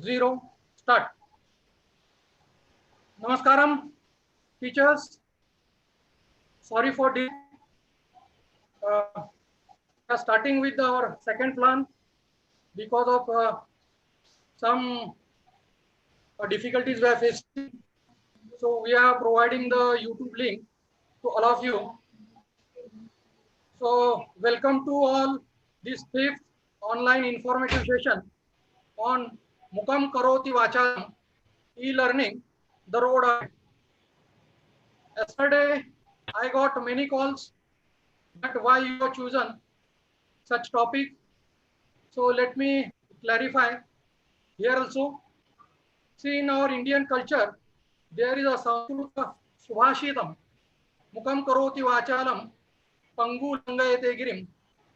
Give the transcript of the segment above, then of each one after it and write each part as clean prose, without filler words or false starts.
Zero, start. Namaskaram, teachers. Sorry for delay. We are starting with our second plan because of some difficulties we are facing. So we are providing the YouTube link to all of you. So welcome to all this fifth online informative session on Mukam Karoti Vachalam e-learning, the road ahead. Yesterday, I got many calls that why you have chosen such topic. So let me clarify here also. See, in our Indian culture, there is a Sanskrit Subhashitam, Mukam Karoti Vachalam, Pangu Langayate Girim,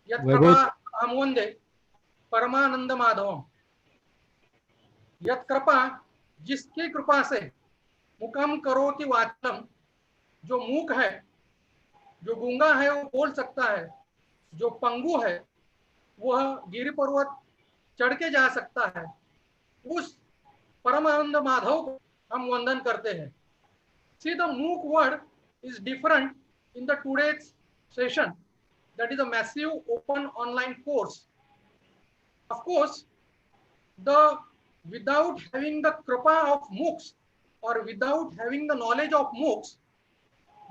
Yatkrapa Amwande, Paramananda Madhavam. यत्कृपा जिसकी कृपा से मुकम करोति वाचलम, जो मूक है, जो गूंगा है वो बोल सकता है, जो पंगु है वह गिरि पर्वत चढ़ के जा सकता है, उस परमानंद माधव को हम वंदन करते हैं. See, the MOOC word is different in the today's session, that is a massive open online course. Of course, without having the kripa of MOOCs or without having the knowledge of MOOCs,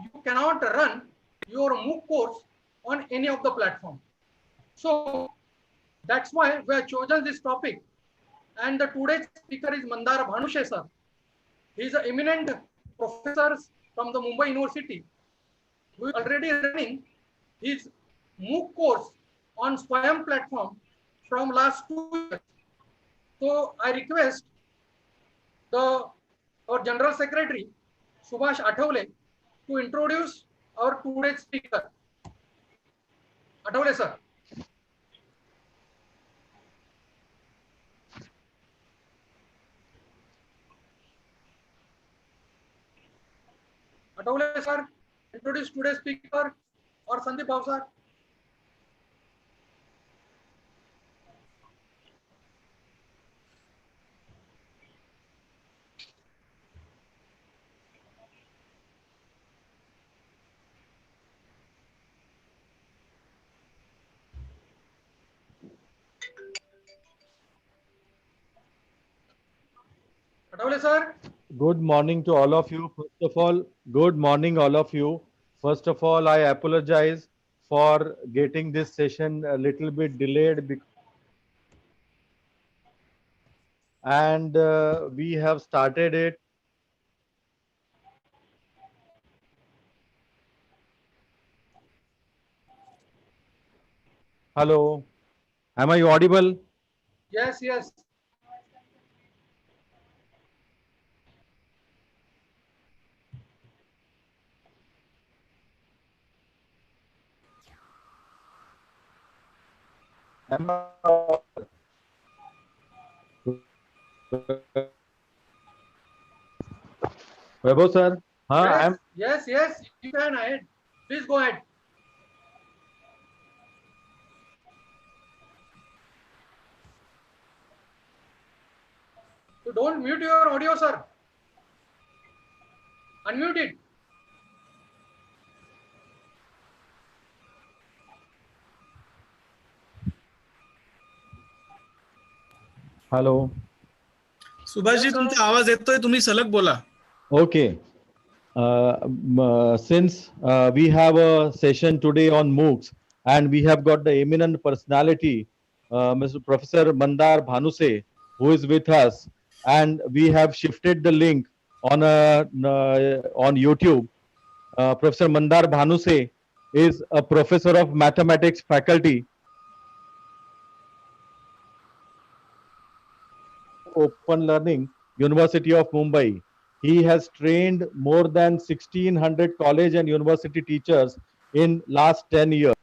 you cannot run your MOOC course on any of the platform. So that's why we have chosen this topic. And the today's speaker is Mandar Bhanushe sir. He is an eminent professor from the Mumbai University, who is already running his MOOC course on Swayam platform from last 2 years. So I request our General Secretary, Subhash Athavale, to introduce our today's speaker. Athavale sir. Athavale sir, introduce today's speaker, or Sandeep Bhav sir. Athavale sir. Good morning to all of you. First of all, good morning, all of you. First of all, I apologize for getting this session a little bit delayed, and we have started it. Hello, am I audible? Yes, yes. Am I Vaibhav sir? Yes, yes, you can ahead. Please go ahead. So don't mute your audio, sir. Unmute it. Hello. Subhashji तुमचा आवाज येतोय, तुम्ही सलग बोला. Okay. Since we have a session today on MOOCs, and we have got the eminent personality, Mr. Professor Mandar Bhanuse, who is with us, and we have shifted the link on YouTube. Professor Mandar Bhanuse is a professor of mathematics faculty, Open Learning, University of Mumbai. He has trained more than 1,600 college and university teachers in last 10 years.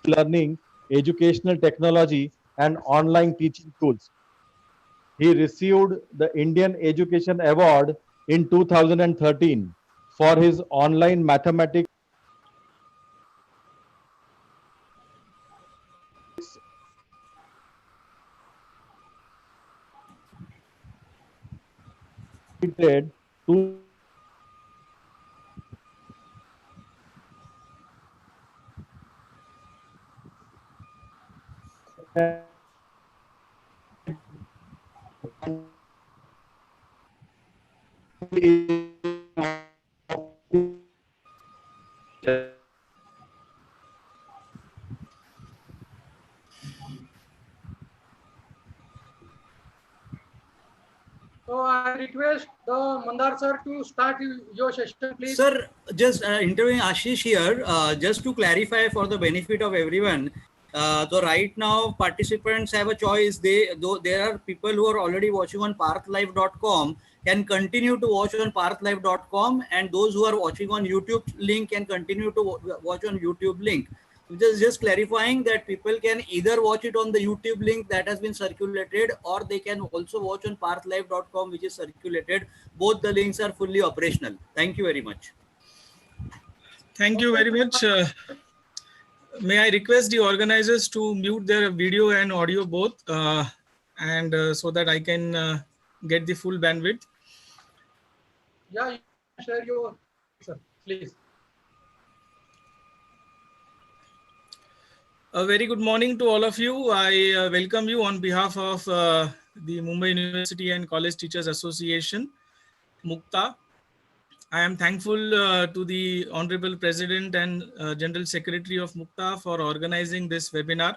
Learning, educational technology, and online teaching tools. He received the Indian Education Award in 2013 for his online mathematics to So I request the Mandar sir to start your session, please. Sir, just interviewing Ashish here, just to clarify for the benefit of everyone. So right now participants have a choice. Though there are people who are already watching on parthlive.com can continue to watch on parthlive.com, and those who are watching on YouTube link can continue to watch on YouTube link. Just clarifying that people can either watch it on the YouTube link that has been circulated, or they can also watch on parthlive.com, which is circulated. Both the links are fully operational. Thank you very much. Thank you very much. May I request the organizers to mute their video and audio both, and so that I can get the full bandwidth. Yeah, you can share your, sir, please. A very good morning to all of you. I welcome you on behalf of the Mumbai University and College Teachers Association, MUCTA. I am thankful to the Honorable President and General Secretary of MUCTA for organizing this webinar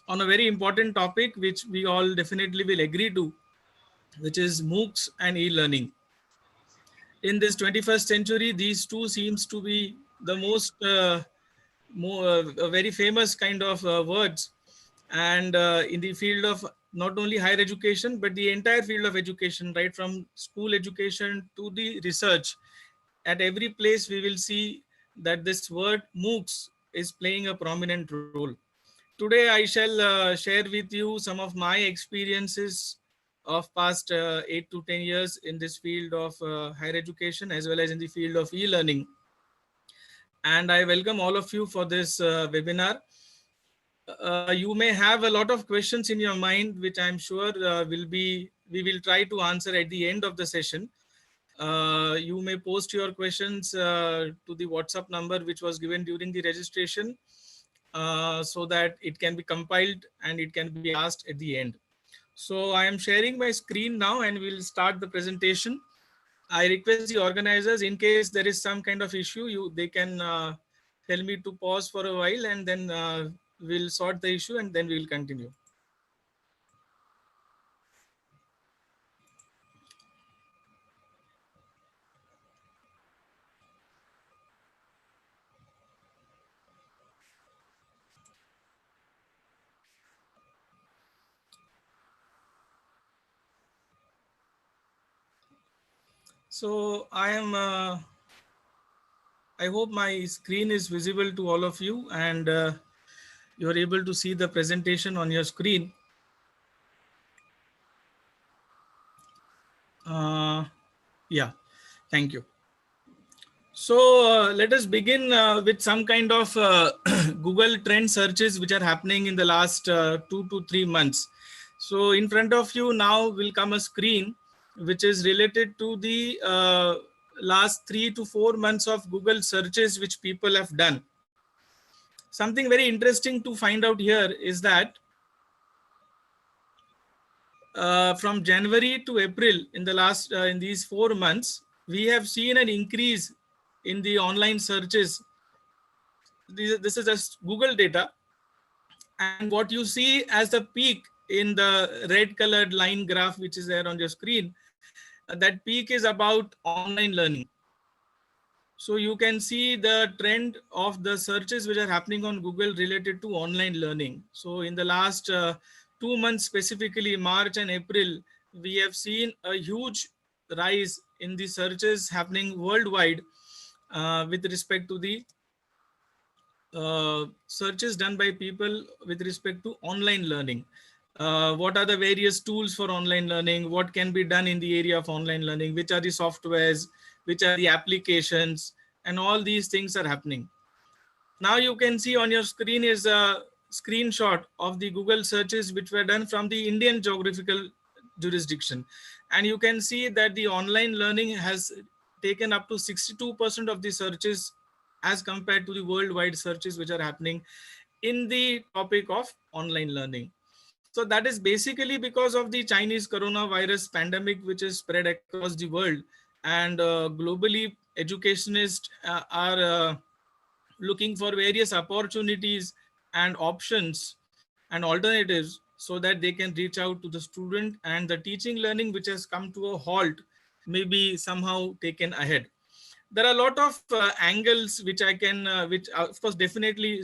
on a very important topic, which we all definitely will agree to, which is MOOCs and e-learning. In this 21st century, these two seems to be the most very famous kind of words, and in the field of not only higher education but the entire field of education, right from school education to the research, at every place we will see that this word MOOCs is playing a prominent role. Today I shall share with you some of my experiences of past 8 to 10 years in this field of higher education, as well as in the field of e-learning. And I welcome all of you for this webinar. You may have a lot of questions in your mind, which I'm sure we will try to answer at the end of the session. You may post your questions to the WhatsApp number which was given during the registration, so that it can be compiled and it can be asked at the end. So I am sharing my screen now and we'll start the presentation. I request the organizers, in case there is some kind of issue, they can tell me to pause for a while, and then we'll sort the issue and then we'll continue. So I hope my screen is visible to all of you, and you are able to see the presentation on your screen. Yeah, thank you. So let us begin with some kind of Google trend searches which are happening in the last 2 to 3 months. So in front of you now will come a screen which is related to the last 3 to 4 months of Google searches which people have done. Something very interesting to find out here is that from January to April, in the last in these 4 months, we have seen an increase in the online searches. This is just Google data, and what you see as the peak in the red colored line graph which is there on your screen, that peak is about online learning. So you can see the trend of the searches which are happening on Google related to online learning. So in the last 2 months, specifically March and April, we have seen a huge rise in the searches happening worldwide with respect to the searches done by people with respect to online learning. What are the various tools for online learning? What can be done in the area of online learning? Which are the softwares? Which are the applications? And all these things are happening. Now you can see on your screen is a screenshot of the Google searches which were done from the Indian Geographical jurisdiction. And you can see that the online learning has taken up to 62% of the searches as compared to the worldwide searches which are happening in the topic of online learning. So that is basically because of the Chinese coronavirus pandemic, which is spread across the world. And globally, educationists are looking for various opportunities and options and alternatives so that they can reach out to the student, and the teaching learning which has come to a halt may be somehow taken ahead. There are a lot of angles which I can, which of course definitely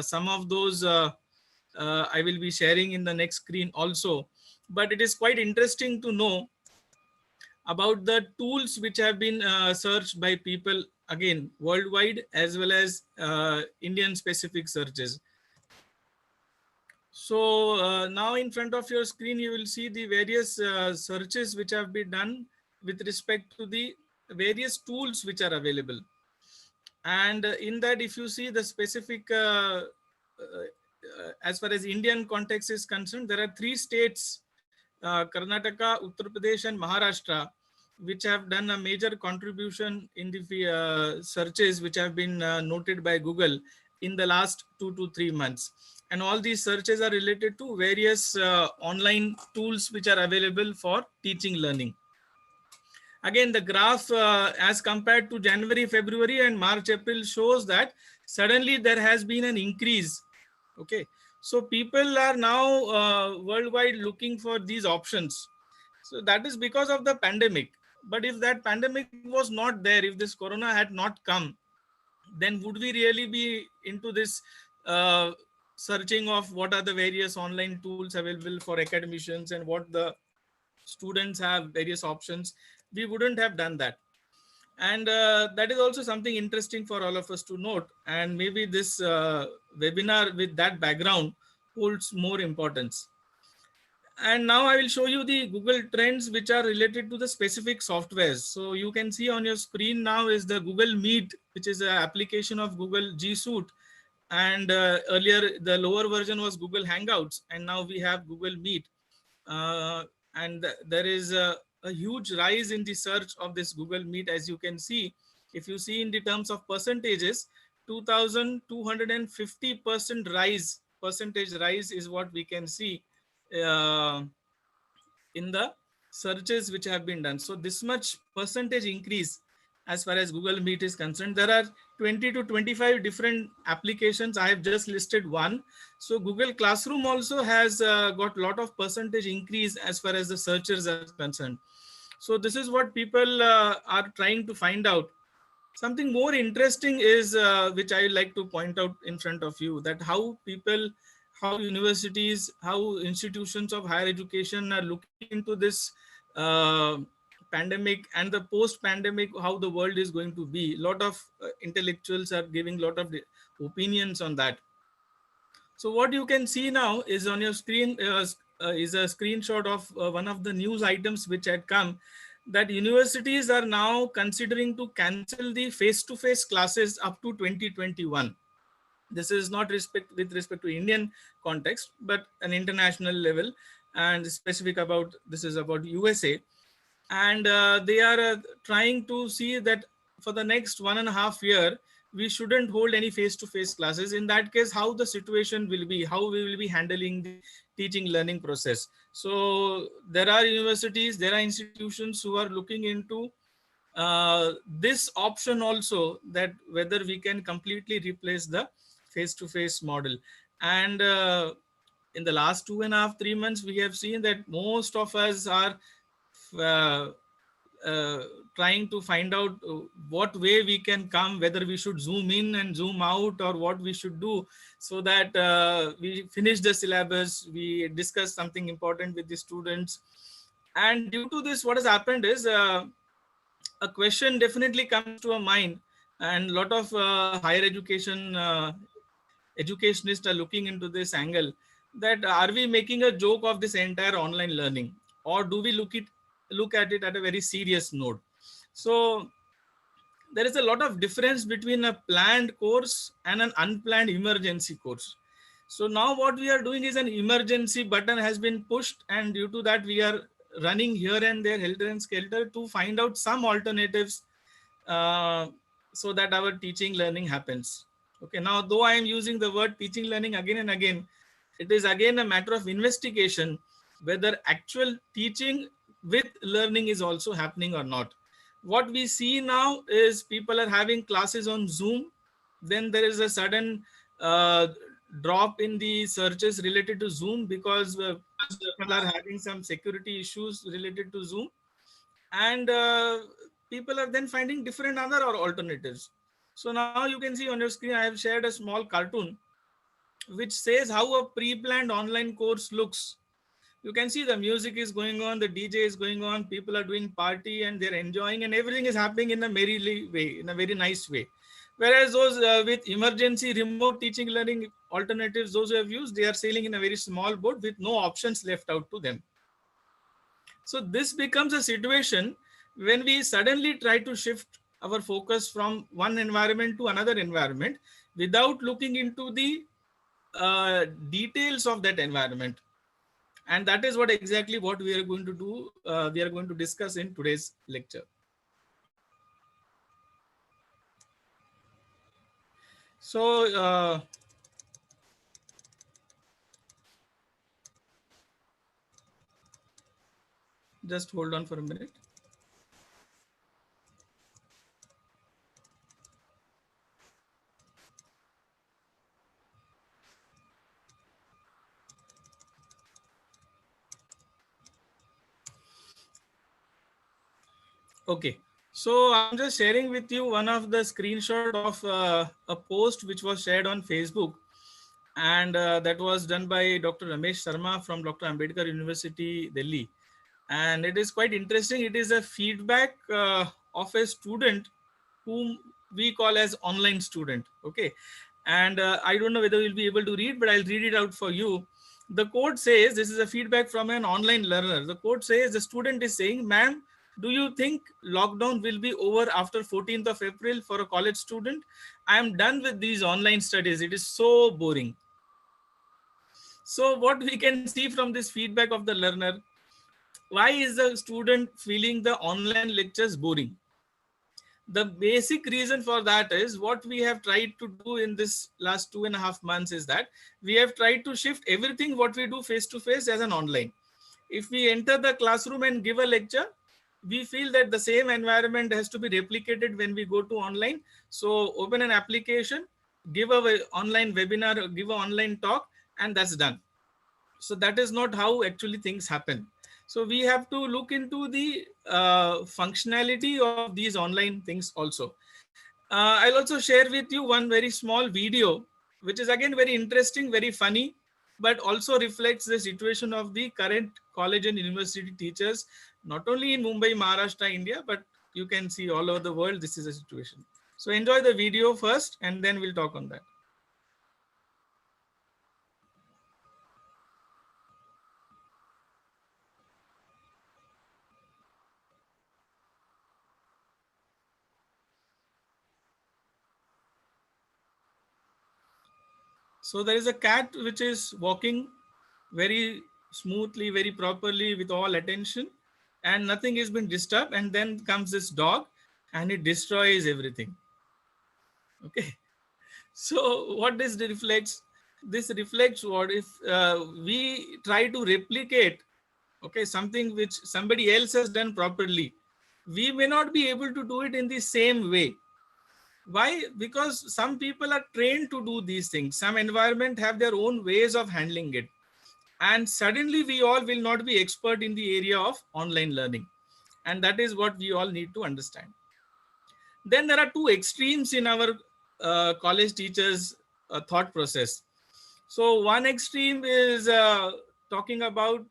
some of those I will be sharing in the next screen also. But it is quite interesting to know about the tools which have been searched by people, again, worldwide as well as Indian specific searches. So now in front of your screen, you will see the various searches which have been done with respect to the various tools which are available. And in that, if you see the specific, as far as Indian context is concerned, there are 3 states, Karnataka, Uttar Pradesh and Maharashtra, which have done a major contribution in the searches which have been noted by Google in the last 2 to 3 months. And all these searches are related to various online tools which are available for teaching learning. Again, the graph as compared to January, February and March, April shows that suddenly there has been an increase. Okay, so people are now worldwide looking for these options. So that is because of the pandemic. But if that pandemic was not there, if this corona had not come, then would we really be into this searching of what are the various online tools available for academicians and what the students have various options? We wouldn't have done that. And that is also something interesting for all of us to note. And maybe this webinar with that background holds more importance. And now I will show you the Google Trends which are related to the specific softwares. So you can see on your screen now is the Google Meet, which is an application of Google G Suite. And earlier the lower version was Google Hangouts, and now we have Google Meet. And there is a huge rise in the search of this Google Meet, as you can see. If you see in the terms of percentages, 2,250% percentage rise is what we can see in the searches which have been done. So this much percentage increase as far as Google Meet is concerned. There are 20 to 25 different applications. I have just listed one. So Google Classroom also has got a lot of percentage increase as far as the searchers are concerned. So this is what people are trying to find out. Something more interesting is, which I would like to point out in front of you, that how people, how universities, how institutions of higher education are looking into this pandemic and the post-pandemic, how the world is going to be. A lot of intellectuals are giving a lot of opinions on that. So what you can see now is on your screen is a screenshot of one of the news items which had come, that universities are now considering to cancel the face-to-face classes up to 2021. This is not with respect to Indian context, but an international level, and specific about, this is about USA. And they are trying to see that for the next 1.5 years, we shouldn't hold any face-to-face classes. In that case, how the situation will be, how we will be handling the teaching learning process. So there are universities, there are institutions who are looking into this option also, that whether we can completely replace the face-to-face model. And in the last 2.5-3 months, we have seen that most of us are trying to find out what way we can come, whether we should zoom in and zoom out, or what we should do, so that we finish the syllabus, we discuss something important with the students. And due to this, what has happened is a question definitely comes to our mind, and a lot of higher education educationists are looking into this angle, that are we making a joke of this entire online learning, or do we look at it at a very serious note? So there is a lot of difference between a planned course and an unplanned emergency course. So now what we are doing is, an emergency button has been pushed, and due to that we are running here and there, helter and skelter, to find out some alternatives so that our teaching learning happens. Okay, now though I am using the word teaching learning again and again, it is again a matter of investigation whether actual teaching with learning is also happening or not. What we see now is people are having classes on Zoom, then there is a sudden drop in the searches related to Zoom because people are having some security issues related to Zoom, and people are then finding different other or alternatives. So now you can see on your screen, I have shared a small cartoon which says how a pre-planned online course looks. You can see the music is going on, the DJ is going on, people are doing party and they're enjoying, and everything is happening in a merry way, in a very nice way. Whereas those with emergency remote teaching learning alternatives, those who have used, they are sailing in a very small boat with no options left out to them. So this becomes a situation when we suddenly try to shift our focus from one environment to another environment without looking into the details of that environment. And that is what exactly what we are going to do. We are going to discuss in today's lecture. So just hold on for a minute. Okay, so I'm just sharing with you one of the screenshot of a post which was shared on Facebook, and that was done by Dr. Ramesh Sharma from Dr. Ambedkar University, Delhi. And it is quite interesting. It is a feedback of a student whom we call as online student. Okay, and I don't know whether we'll be able to read, but I'll read it out for you. The quote says, this is a feedback from an online learner. The quote says, the student is saying, "Ma'am, do you think lockdown will be over after 14th of April for a college student? I am done with these online studies. It is so boring." So what we can see from this feedback of the learner, why is the student feeling the online lectures boring? The basic reason for that is what we have tried to do in this last 2.5 months is that we have tried to shift everything what we do face to face as an online. If we enter the classroom and give a lecture, we feel that the same environment has to be replicated when we go to online. So open an application, give a online webinar, give an online talk, and that's done. So that is not how actually things happen. So we have to look into the functionality of these online things also. I'll also share with you one very small video, which is again very interesting, very funny, but also reflects the situation of the current college and university teachers, not only in Mumbai, Maharashtra, India, but you can see all over the world, this is a situation. So enjoy the video first, and then we'll talk on that. So there is a cat which is walking very smoothly, very properly with all attention, and nothing has been disturbed. And then comes this dog and it destroys everything. Okay. So what this reflects? This reflects what if we try to replicate, okay, something which somebody else has done properly, we may not be able to do it in the same way. Why? Because some people are trained to do these things. Some environment have their own ways of handling it. And suddenly we all will not be expert in the area of online learning. And that is what we all need to understand. Then there are two extremes in our college teachers' thought process. So one extreme is talking about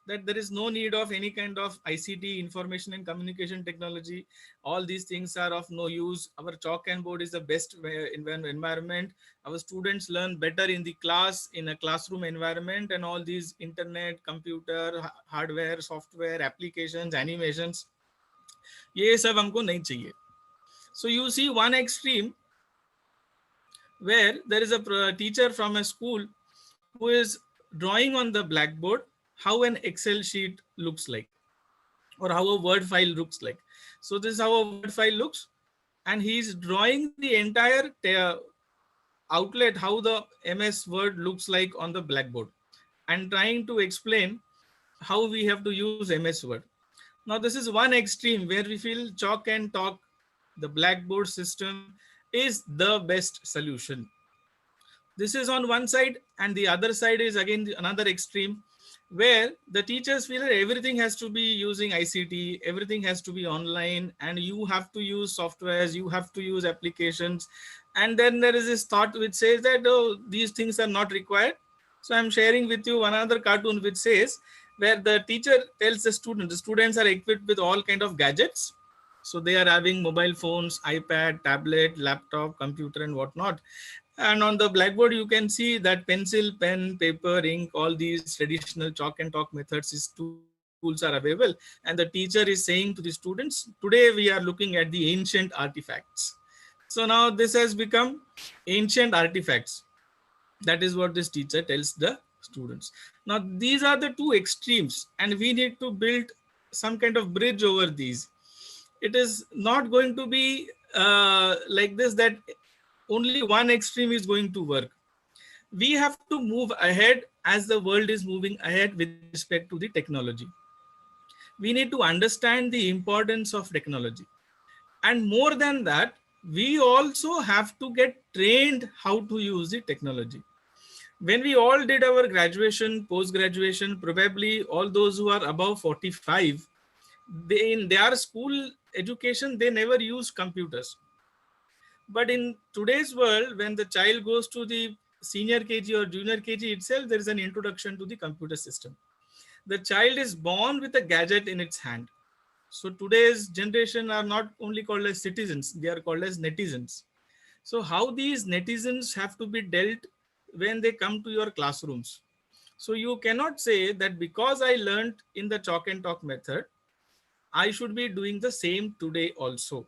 that there is no need of any kind of ICT, information and communication technology. All these things are of no use. Our chalk and board is the best environment. Our students learn better in the class, in a classroom environment, and all these internet, computer, hardware, software, applications, animations, ये सब हमको नहीं चाहिए. So you see one extreme where there is a teacher from a school who is drawing on the blackboard how an Excel sheet looks like, or how a Word file looks like. So this is how a Word file looks, and he's drawing the entire outlet, how the MS Word looks like on the blackboard, and trying to explain how we have to use MS Word. Now, this is one extreme where we feel chalk and talk, the blackboard system is the best solution. This is on one side, and the other side is again another extreme where the teachers feel that everything has to be using ICT, everything has to be online, and you have to use softwares, you have to use applications. And then there is this thought which says that, oh, these things are not required. So I'm sharing with you another cartoon which says, where the teacher tells the students are equipped with all kind of gadgets. So they are having mobile phones, iPad, tablet, laptop, computer, and whatnot. And on the blackboard, you can see that pencil, pen, paper, ink, all these traditional chalk and talk methods, tools are available. And the teacher is saying to the students, today we are looking at the ancient artifacts. So now this has become ancient artifacts. That is what this teacher tells the students. Now, these are the two extremes, and we need to build some kind of bridge over these. It is not going to be like this, that only one extreme is going to work. We have to move ahead as the world is moving ahead with respect to the technology. We need to understand the importance of technology. And more than that, we also have to get trained how to use the technology. When we all did our graduation, post-graduation, probably all those who are above 45, in their school education, they never used computers. But in today's world, when the child goes to the senior KG or junior KG itself, there is an introduction to the computer system. The child is born with a gadget in its hand. So today's generation are not only called as citizens, they are called as netizens. So how these netizens have to be dealt when they come to your classrooms. So you cannot say that because I learned in the chalk and talk method, I should be doing the same today also.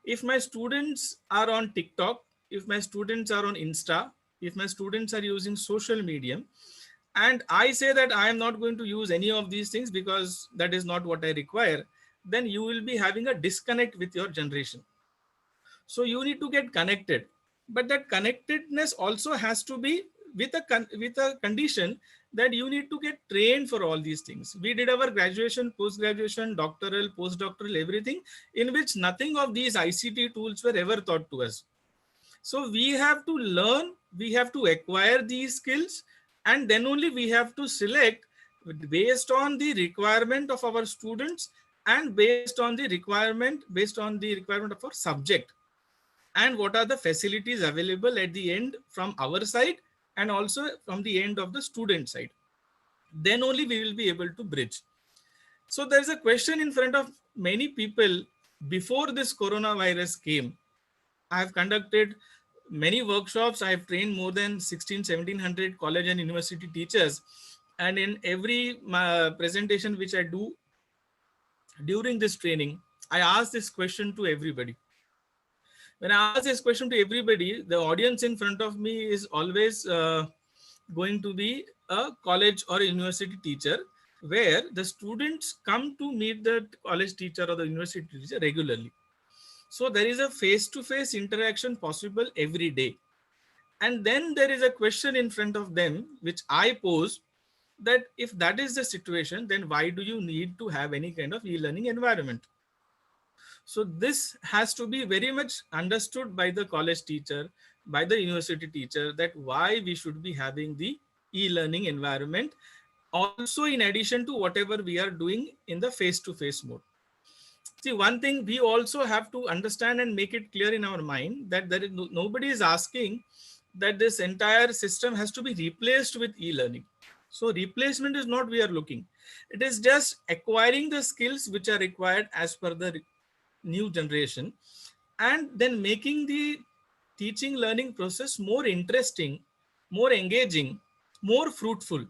If my students are on TikTok, if my students are on Insta, if my students are using social media, and I say that I am not going to use any of these things because that is not what I require, then you will be having a disconnect with your generation. So you need to get connected, but that connectedness also has to be with a condition that you need to get trained for all these things. We did our graduation, post-graduation, doctoral, postdoctoral, everything in which nothing of these ICT tools were ever taught to us. So we have to learn, we have to acquire these skills, and then only we have to select based on the requirement of our students and based on the requirement of our subject, and what are the facilities available at the end from our side and also from the end of the student side. Then only we will be able to bridge. So there's a question in front of many people. Before this coronavirus came, I have conducted many workshops. I have trained more than 1700 college and university teachers. And in every presentation which I do during this training, I ask this question to everybody. When I ask this question to everybody, the audience in front of me is always going to be a college or a university teacher, where the students come to meet the college teacher or the university teacher regularly. So there is a face-to-face interaction possible every day. And then there is a question in front of them, which I pose, that if that is the situation, then why do you need to have any kind of e-learning environment? So this has to be very much understood by the college teacher, by the university teacher, that why we should be having the e-learning environment, also in addition to whatever we are doing in the face-to-face mode. See, one thing we also have to understand and make it clear in our mind, that there is nobody is asking that this entire system has to be replaced with e-learning. So replacement is not we are looking. It is just acquiring the skills which are required as per the new generation, and then making the teaching learning process more interesting, more engaging, more fruitful.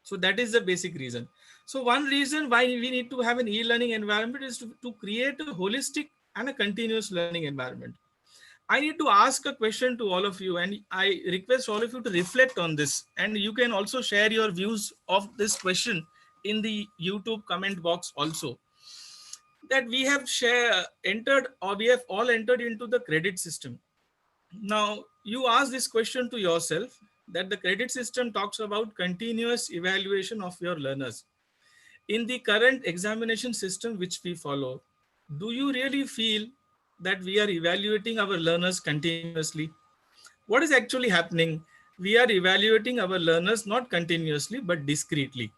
So that is the basic reason. So one reason why we need to have an e-learning environment is to create a holistic and a continuous learning environment. I need to ask a question to all of you, and I request all of you to reflect on this. And you can also share your views of this question in the YouTube comment box also. That we have entered, or we have all entered into the credit system. Now, you ask this question to yourself, that the credit system talks about continuous evaluation of your learners. In the current examination system which we follow, do you really feel that we are evaluating our learners continuously? What is actually happening? We are evaluating our learners not continuously but discretely.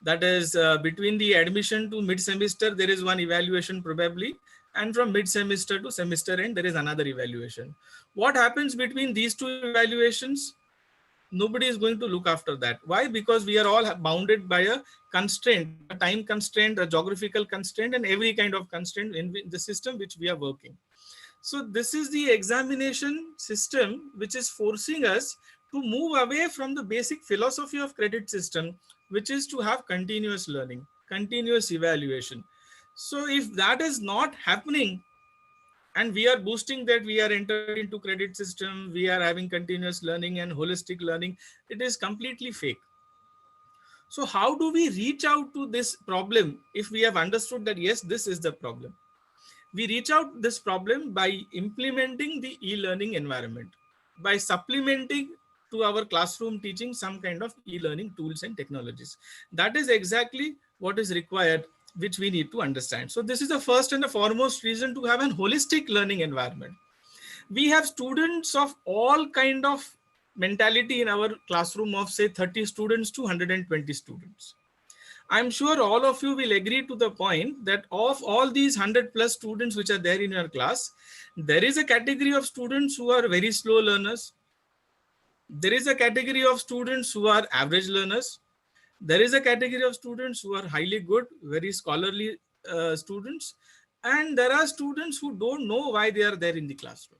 That is, between the admission to mid-semester, there is one evaluation probably, and from mid-semester to semester end, there is another evaluation. What happens between these two evaluations? Nobody is going to look after that. Why? Because we are all bounded by a constraint, a time constraint, a geographical constraint, and every kind of constraint in the system which we are working. So this is the examination system which is forcing us to move away from the basic philosophy of credit system, which is to have continuous learning, continuous evaluation. So if that is not happening, and we are boasting that we are entered into credit system, we are having continuous learning and holistic learning, it is completely fake. So how do we reach out to this problem if we have understood that yes, this is the problem? We reach out this problem by implementing the e-learning environment, by supplementing to our classroom teaching some kind of e-learning tools and technologies. That is exactly what is required, which we need to understand. So this is the first and the foremost reason to have an holistic learning environment. We have students of all kind of mentality in our classroom of say 30 students to 120 students. I'm sure all of you will agree to the point that of all these 100 plus students which are there in your class, there is a category of students who are very slow learners. There is a category of students who are average learners. There is a category of students who are highly good, very scholarly students. And there are students who don't know why they are there in the classroom.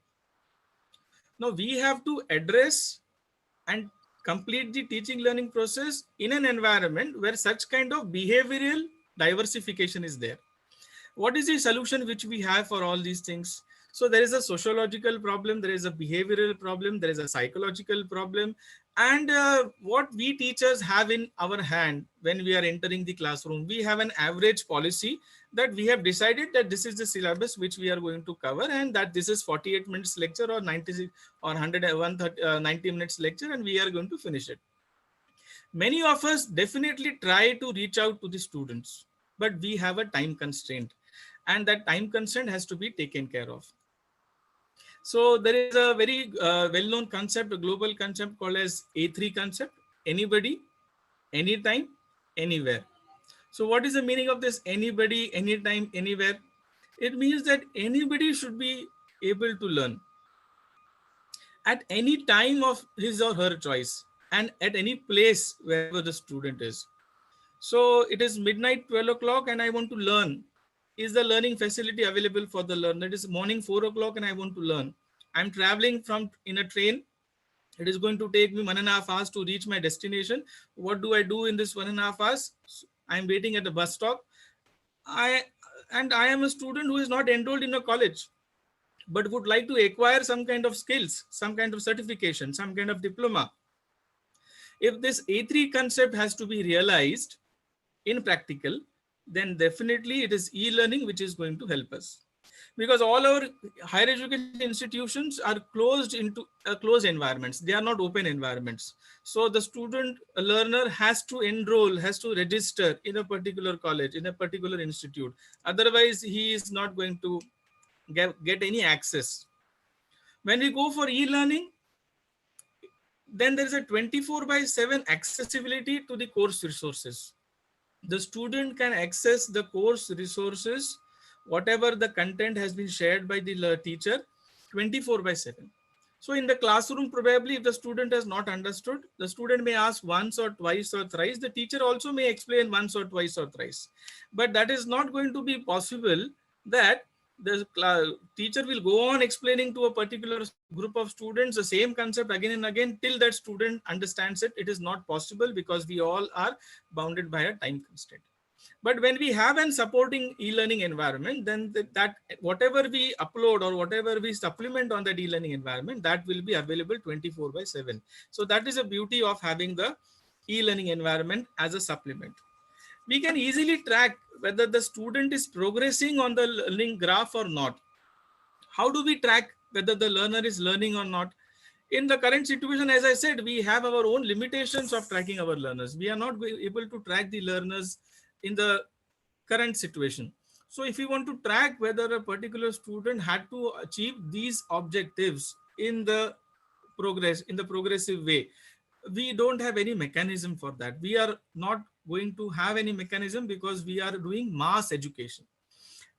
Now we have to address and complete the teaching learning process in an environment where such kind of behavioral diversification is there. What is the solution which we have for all these things? So there is a sociological problem, there is a behavioral problem, there is a psychological problem. And what we teachers have in our hand when we are entering the classroom, we have an average policy that we have decided that this is the syllabus which we are going to cover, and that this is 48 minutes lecture or 96 or 90 minutes lecture, and we are going to finish it. Many of us definitely try to reach out to the students, but we have a time constraint, and that time constraint has to be taken care of. So there is a very well-known concept, a global concept called as A3 concept: anybody, anytime, anywhere. So what is the meaning of this anybody, anytime, anywhere? It means that anybody should be able to learn at any time of his or her choice and at any place wherever the student is. So it is midnight, 12 o'clock, and I want to learn. Is the learning facility available for the learner? It is morning 4 o'clock and I want to learn. I'm traveling in a train. It is going to take me 1.5 hours to reach my destination. What do I do in this 1.5 hours? I'm waiting at the bus stop. I am a student who is not enrolled in a college, but would like to acquire some kind of skills, some kind of certification, some kind of diploma. If this A3 concept has to be realized in practical, then definitely it is e-learning which is going to help us. Because all our higher education institutions are closed into closed environments. They are not open environments. So the student, a learner has to enroll, has to register in a particular college, in a particular institute. Otherwise, he is not going to get any access. When we go for e-learning, then there is a 24/7 accessibility to the course resources. The student can access the course resources, whatever the content has been shared by the teacher, 24/7. So in the classroom, probably if the student has not understood, the student may ask once or twice or thrice. The teacher also may explain once or twice or thrice. But that is not going to be possible that the teacher will go on explaining to a particular group of students the same concept again and again till that student understands it. It is not possible because we all are bounded by a time constraint. But when we have an supporting e-learning environment, then that whatever we upload or whatever we supplement on that e-learning environment, that will be available 24/7. So that is the beauty of having the e-learning environment as a supplement. We can easily track whether the student is progressing on the learning graph or not. How do we track whether the learner is learning or not? In the current situation, as I said, we have our own limitations of tracking our learners. We are not able to track the learners in the current situation. So if we want to track whether a particular student had to achieve these objectives in the progressive way, we don't have any mechanism for that. We are not going to have any mechanism because we are doing mass education.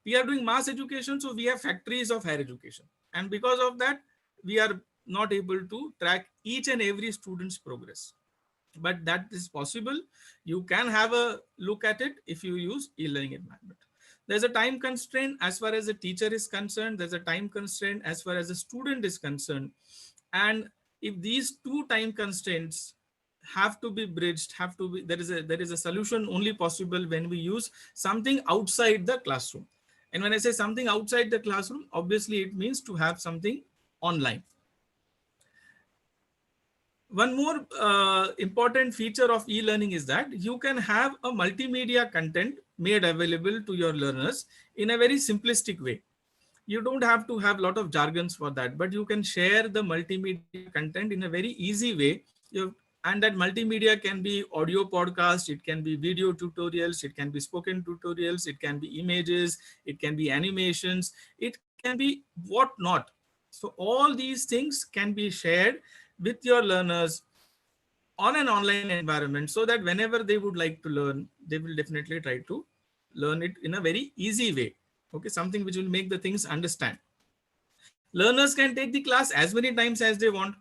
We are doing mass education, so we have factories of higher education. And because of that, we are not able to track each and every student's progress. But that is possible. You can have a look at it if you use e-learning environment. There's a time constraint as far as the teacher is concerned. There's a time constraint as far as the student is concerned. And if these two time constraints have to be bridged, there is a solution only possible when we use something outside the classroom. And when I say something outside the classroom, obviously it means to have something online. One more important feature of e-learning is that you can have a multimedia content made available to your learners in a very simplistic way. You don't have to have a lot of jargons for that, but you can share the multimedia content in a very easy way. And that multimedia can be audio podcast, it can be video tutorials, it can be spoken tutorials, it can be images, it can be animations, it can be whatnot. So all these things can be shared with your learners on an online environment so that whenever they would like to learn, they will definitely try to learn it in a very easy way. Okay, something which will make the things understand. Learners can take the class as many times as they want.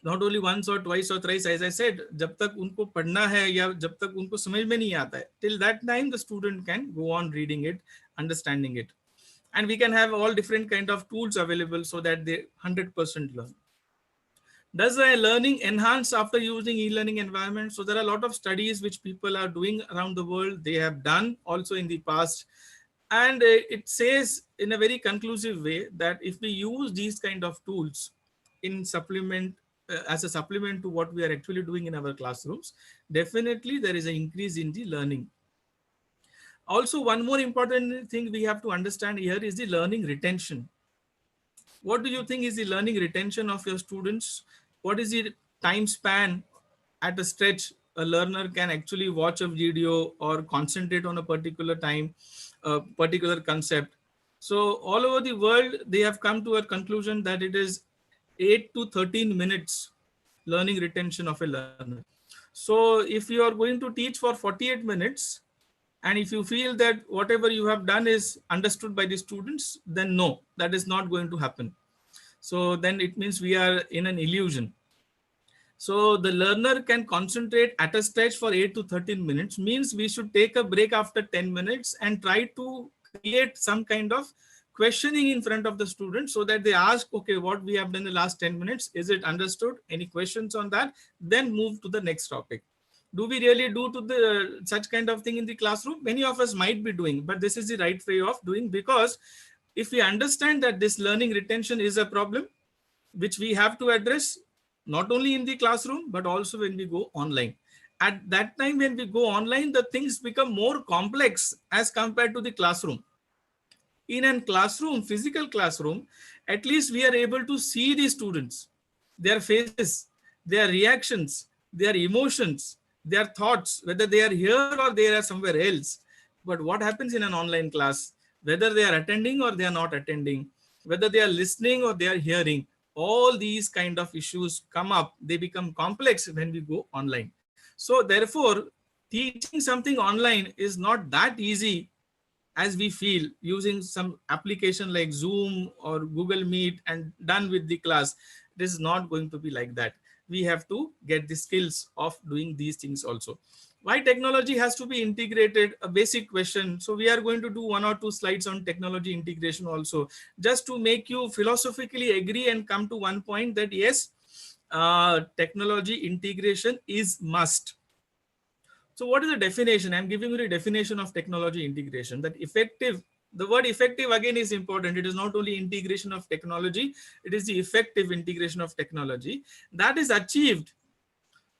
Not only once or twice or thrice, as I said, जब तक उनको पढ़ना है या जब तक उनको समझ में नहीं आता है, till that time the student can go on reading it, understanding it. And we can have all different kind of tools available so that they 100% learn. Does the learning enhance after using e-learning environment? So there are a lot of studies which people are doing around the world. They have done also in the past. And it says in a very conclusive way that if we use these kind of tools in supplement, as a supplement to what we are actually doing in our classrooms, definitely there is an increase in the learning. Also, one more important thing we have to understand here is the learning retention. What do you think is the learning retention of your students? What is the time span at a stretch a learner can actually watch a video or concentrate on a particular time, a particular concept? So all over the world, they have come to a conclusion that it is 8 to 13 minutes learning retention of a learner. So if you are going to teach for 48 minutes, and if you feel that whatever you have done is understood by the students, then no, that is not going to happen. So then it means we are in an illusion. So the learner can concentrate at a stretch for 8 to 13 minutes, means we should take a break after 10 minutes and try to create some kind of questioning in front of the students so that they ask, okay, what we have done in the last 10 minutes, is it understood? Any questions on that? Then move to the next topic. Do we really do to the such kind of thing in the classroom? Many of us might be doing, but this is the right way of doing, because if we understand that this learning retention is a problem which we have to address not only in the classroom but also when we go online. At that time when we go online, the things become more complex as compared to the classroom. In a classroom, physical classroom, at least we are able to see the students, their faces, their reactions, their emotions, their thoughts, whether they are here or they are somewhere else. But what happens in an online class, whether they are attending or they are not attending, whether they are listening or they are hearing, all these kind of issues come up. They become complex when we go online. So therefore, teaching something online is not that easy as we feel using some application like Zoom or Google Meet and done with the class. It is not going to be like that. We have to get the skills of doing these things also. Why technology has to be integrated? A basic question. So we are going to do 1 or 2 slides on technology integration also, just to make you philosophically agree and come to one point that yes, technology integration is must. So what is the definition? I'm giving you the definition of technology integration. That effective, the word effective again is important. It is not only integration of technology, it is the effective integration of technology that is achieved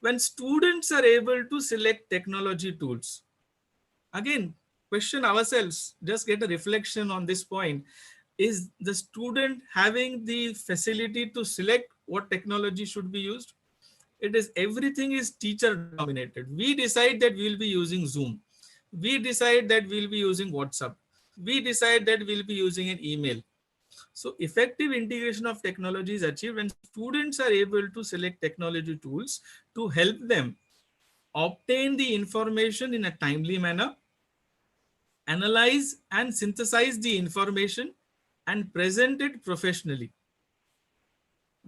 when students are able to select technology tools. Again, question ourselves, just get a reflection on this point. Is the student having the facility to select what technology should be used? It is, everything is teacher dominated. We decide that we'll be using Zoom. We decide that we'll be using WhatsApp. We decide that we'll be using an email. So effective integration of technology is achieved when students are able to select technology tools to help them obtain the information in a timely manner, analyze and synthesize the information, and present it professionally.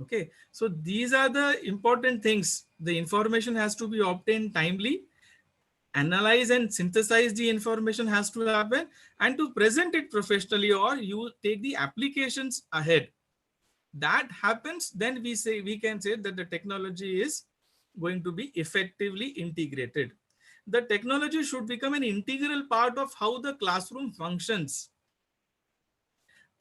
Okay, so these are the important things. The information has to be obtained timely, analyze and synthesize the information has to happen, and to present it professionally, or you take the applications ahead. That happens, then we can say that the technology is going to be effectively integrated. The technology should become an integral part of how the classroom functions,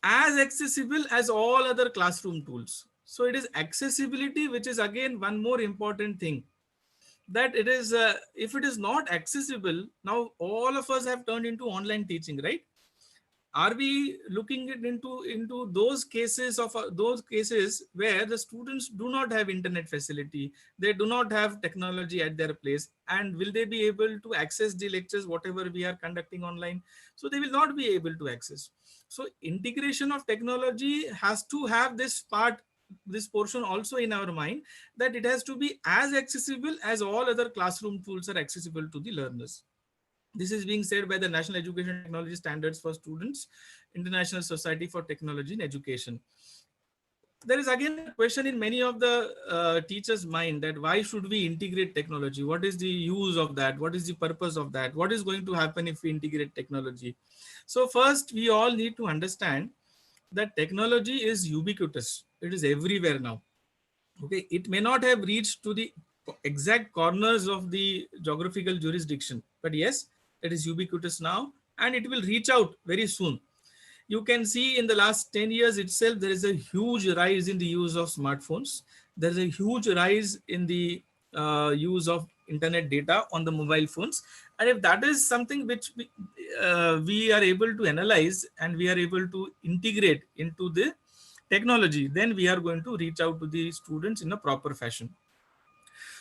as accessible as all other classroom tools. So it is accessibility, which is again one more important thing. That it is, if it is not accessible, now all of us have turned into online teaching, right? Are we looking into those cases where the students do not have internet facility, they do not have technology at their place, and will they be able to access the lectures whatever we are conducting online? So they will not be able to access. So integration of technology has to have this part, this portion also in our mind, that it has to be as accessible as all other classroom tools are accessible to the learners. This is being said by the National Education Technology Standards for Students, International Society for Technology in Education. There is again a question in many of the teachers' mind that why should we integrate technology? What is the use of that? What is the purpose of that? What is going to happen if we integrate technology? So first, we all need to understand that technology is ubiquitous. It is everywhere now. Okay, it may not have reached to the exact corners of the geographical jurisdiction, but yes, it is ubiquitous now, and it will reach out very soon. You can see in the last 10 years itself, there is a huge rise in the use of smartphones. There is a huge rise in the use of internet data on the mobile phones. And if that is something which we are able to analyze and we are able to integrate into the technology, then we are going to reach out to the students in a proper fashion.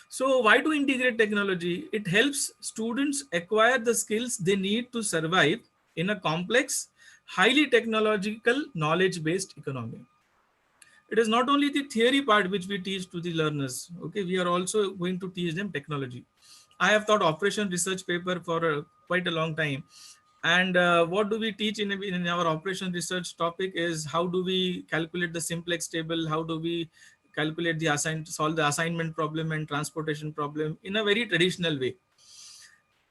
So why to integrate technology? It helps students acquire the skills they need to survive in a complex, highly technological, knowledge-based economy. It is not only the theory part which we teach to the learners. Okay, we are also going to teach them technology. I have taught operation research paper for quite a long time. And what do we teach in our operation research topic is how do we calculate the simplex table? How do we calculate the solve the assignment problem and transportation problem in a very traditional way.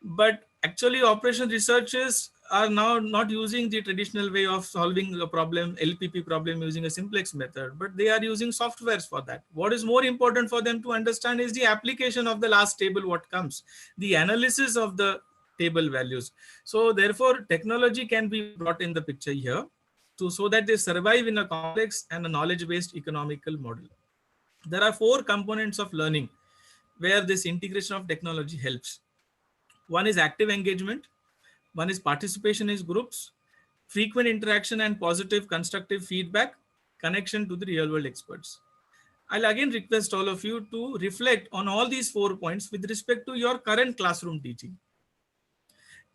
But actually operation researchers are now not using the traditional way of solving a problem, LPP problem, using a simplex method, but they are using softwares for that. What is more important for them to understand is the application of the last table, what comes, the analysis of the table values. So therefore technology can be brought in the picture here so that they survive in a complex and a knowledge-based economical model. There are 4 components of learning where this integration of technology helps. One is active engagement. One is participation in groups, frequent interaction and positive constructive feedback, connection to the real world experts. I'll again request all of you to reflect on all these 4 points with respect to your current classroom teaching.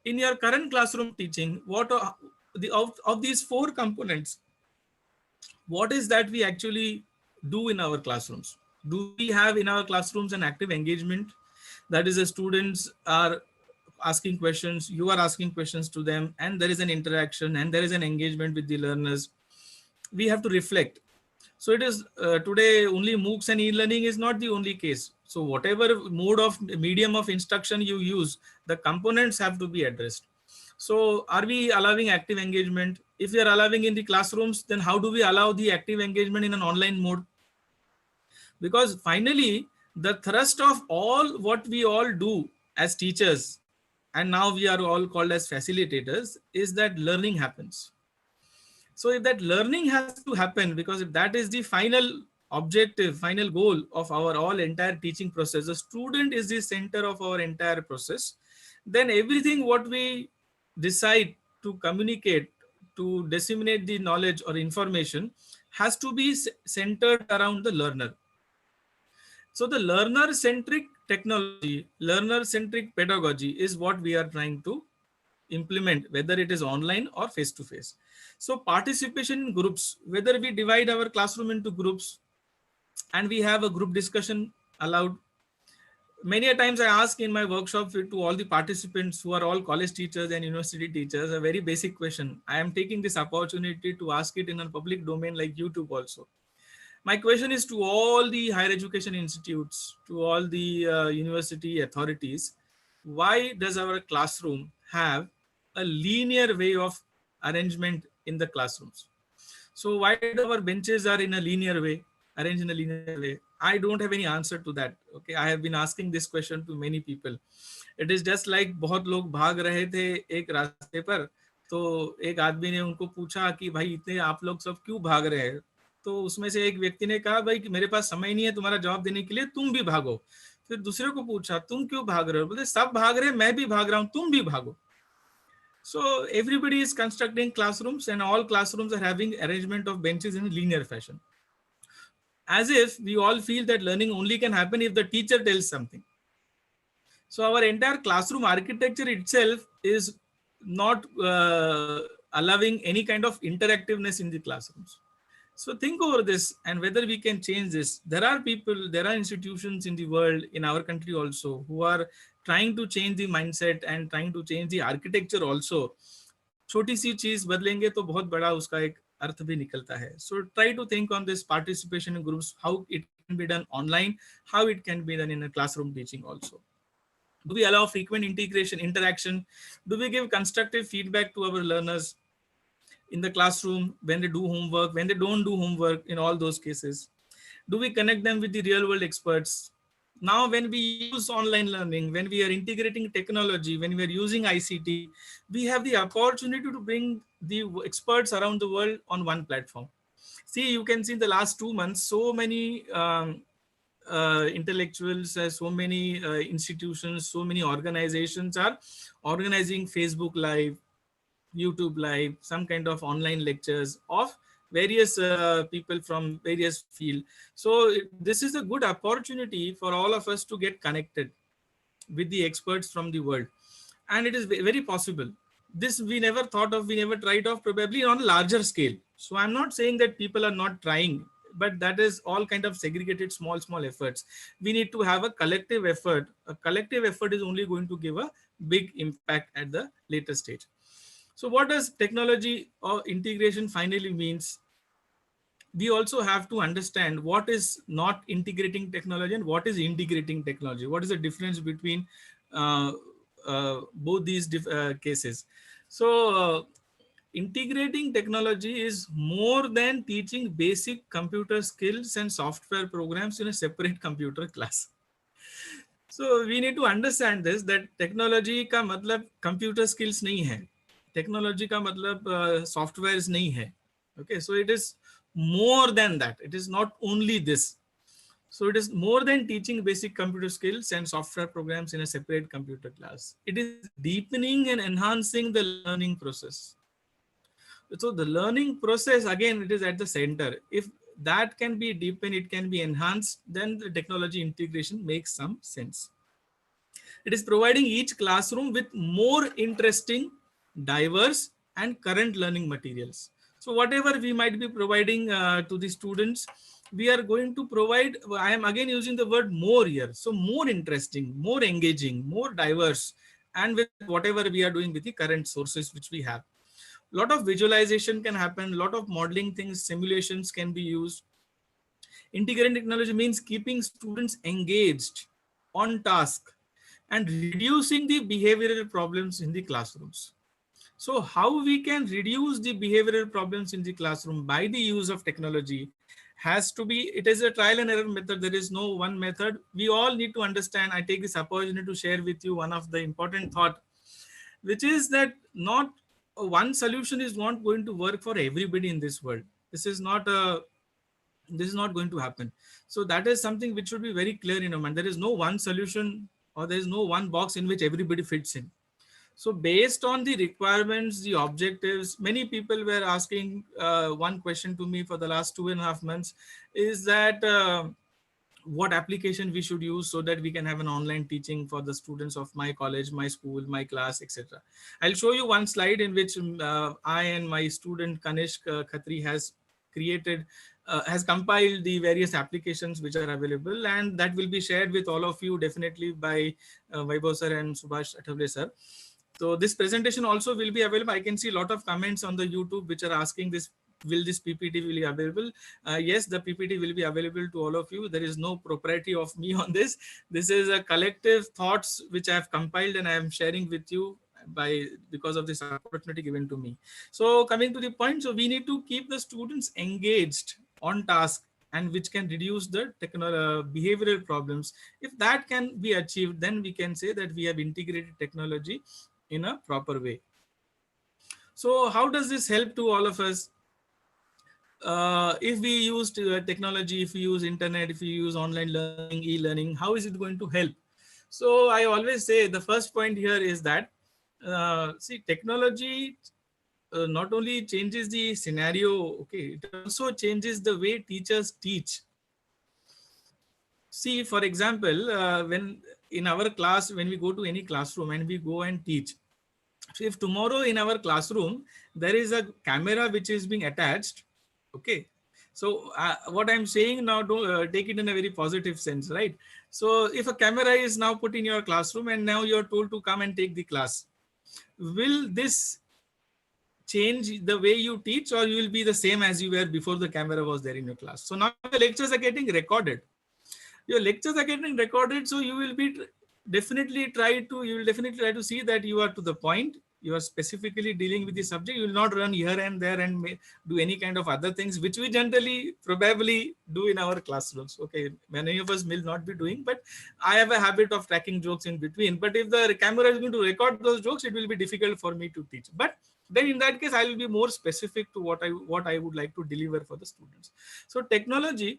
In your current classroom teaching, what are of these 4 components, what is that we actually do in our classrooms? Do we have in our classrooms an active engagement? That is, the students are asking questions, you are asking questions to them, and there is an interaction and there is an engagement with the learners. We have to reflect. So it is today only MOOCs and e-learning is not the only case. So whatever mode of medium of instruction you use, the components have to be addressed. So are we allowing active engagement? If we are allowing in the classrooms, then how do we allow the active engagement in an online mode? Because finally, the thrust of all what we all do as teachers, and now we are all called as facilitators, is that learning happens. So if that learning has to happen, because if that is the final objective, final goal of our all entire teaching process, the student is the center of our entire process, then everything what we decide to communicate, to disseminate the knowledge or information, has to be centered around the learner. So the learner-centric technology, learner-centric pedagogy is what we are trying to implement, whether it is online or face-to-face. So participation in groups, whether we divide our classroom into groups and we have a group discussion allowed. Many a times I ask in my workshop to all the participants who are all college teachers and university teachers a very basic question. I am taking this opportunity to ask it in a public domain like YouTube also. My question is to all the higher education institutes, to all the university authorities, why does our classroom have a linear way of arrangement in the classrooms? So why do our benches are in a linear way, arranged in a linear way? I don't have any answer to that. Okay, I have been asking this question to many people. It is just like बहुत लोग भाग रहे थे एक रास्ते पर, तो एक आदमी ने उनको पूछा कि भाई इतने आप लोग सब क्यों भाग रहे हैं? तो उसमें से एक व्यक्ति ने कहा भाई कि मेरे पास समय नहीं है तुम्हारा जवाब देने के लिए, तुम भी भागो. फिर दूसरे को पूछा तुम क्यों भाग रहे हो? बोलते सब भाग रहे हैं, मैं भी भाग रहा हूँ, तुम भी भागो. So everybody is constructing classrooms and all classrooms are having arrangement of benches in a linear fashion. As if we all feel that learning only can happen if the teacher tells something. So our entire classroom architecture itself is not allowing any kind of interactiveness in the classrooms. So think over this and whether we can change this. There are people, there are institutions in the world, in our country also, who are trying to change the mindset and trying to change the architecture also. छोटी सी चीज बदलेंगे तो बहुत बड़ा उसका एक अर्थ भी निकलता है. So try to think on this participation in groups, how it can be done online, how it can be done in a classroom teaching also. Do we allow frequent integration, interaction? Do we give constructive feedback to our learners in the classroom when they do homework, when they don't do homework, in all those cases? Do we connect them with the real world experts? Now, when we use online learning, when we are integrating technology, when we are using ICT, we have the opportunity to bring the experts around the world on one platform. See, you can see in the last 2 months, so many intellectuals, so many institutions, so many organizations are organizing Facebook Live, YouTube Live, some kind of online lectures of various people from various fields. So this is a good opportunity for all of us to get connected with the experts from the world. And it is very possible. This we never thought of, we never tried of, probably on a larger scale. So I'm not saying that people are not trying, but that is all kind of segregated small efforts. We need to have a collective effort. A collective effort is only going to give a big impact at the later stage. So what does technology or integration finally means? We also have to understand what is not integrating technology and what is integrating technology. What is the difference between both these cases? So integrating technology is more than teaching basic computer skills and software programs in a separate computer class. So we need to understand this, that technology का मतलब computer skills नहीं है. Technology का मतलब softwares नहीं है. Okay, so it is more than that. It is not only this. So it is more than teaching basic computer skills and software programs in a separate computer class. It is deepening and enhancing the learning process. So the learning process, again, it is at the center. If that can be deepened, it can be enhanced, then the technology integration makes some sense. It is providing each classroom with more interesting, diverse, and current learning materials. So whatever we might be providing to the students, we are going to provide, I am again using the word more here. So more interesting, more engaging, more diverse, and with whatever we are doing with the current sources which we have. A lot of visualization can happen, a lot of modeling things, simulations can be used. Integrating technology means keeping students engaged, on task, and reducing the behavioral problems in the classrooms. So how we can reduce the behavioral problems in the classroom by the use of technology has to be, it is a trial and error method. There is no one method. We all need to understand. I take this opportunity to share with you one of the important thought, which is that not one solution is not going to work for everybody in this world. This is not going to happen. So that is something which should be very clear in your mind. There is no one solution, or there is no one box in which everybody fits in. So based on the requirements, the objectives, many people were asking one question to me for the last 2.5 months, is that what application we should use so that we can have an online teaching for the students of my college, my school, my class, etc. I'll show you one slide in which I and my student Kanishk Khatri has compiled the various applications which are available, and that will be shared with all of you definitely by Vaibhav sir and Subhash Athavale sir. So this presentation also will be available. I can see a lot of comments on the YouTube which are asking this, will this PPT will be available? Yes, the PPT will be available to all of you. There is no propriety of me on this. This is a collective thoughts which I have compiled and I am sharing with you because of this opportunity given to me. So coming to the point, so we need to keep the students engaged on task, and which can reduce the behavioral problems. If that can be achieved, then we can say that we have integrated technology in a proper way. So how does this help to all of us? If we use technology, if we use internet, if we use online learning, e-learning, how is it going to help? So I always say the first point here is that, see, technology not only changes the scenario, okay, it also changes the way teachers teach. See, for example, when in our class, when we go to any classroom and we go and teach, so if tomorrow in our classroom, there is a camera which is being attached, okay. So what I'm saying now, don't take it in a very positive sense, right? So if a camera is now put in your classroom and now you're told to come and take the class, will this change the way you teach, or you will be the same as you were before the camera was there in your class? So now the lectures are getting recorded. Your lectures are getting recorded, so you will definitely try to see that you are to the point. You are specifically dealing with the subject. You will not run here and there and do any kind of other things, which we generally probably do in our classrooms. Okay, many of us will not be doing, but I have a habit of cracking jokes in between. But if the camera is going to record those jokes, it will be difficult for me to teach. But then in that case, I will be more specific to what I would like to deliver for the students. So technology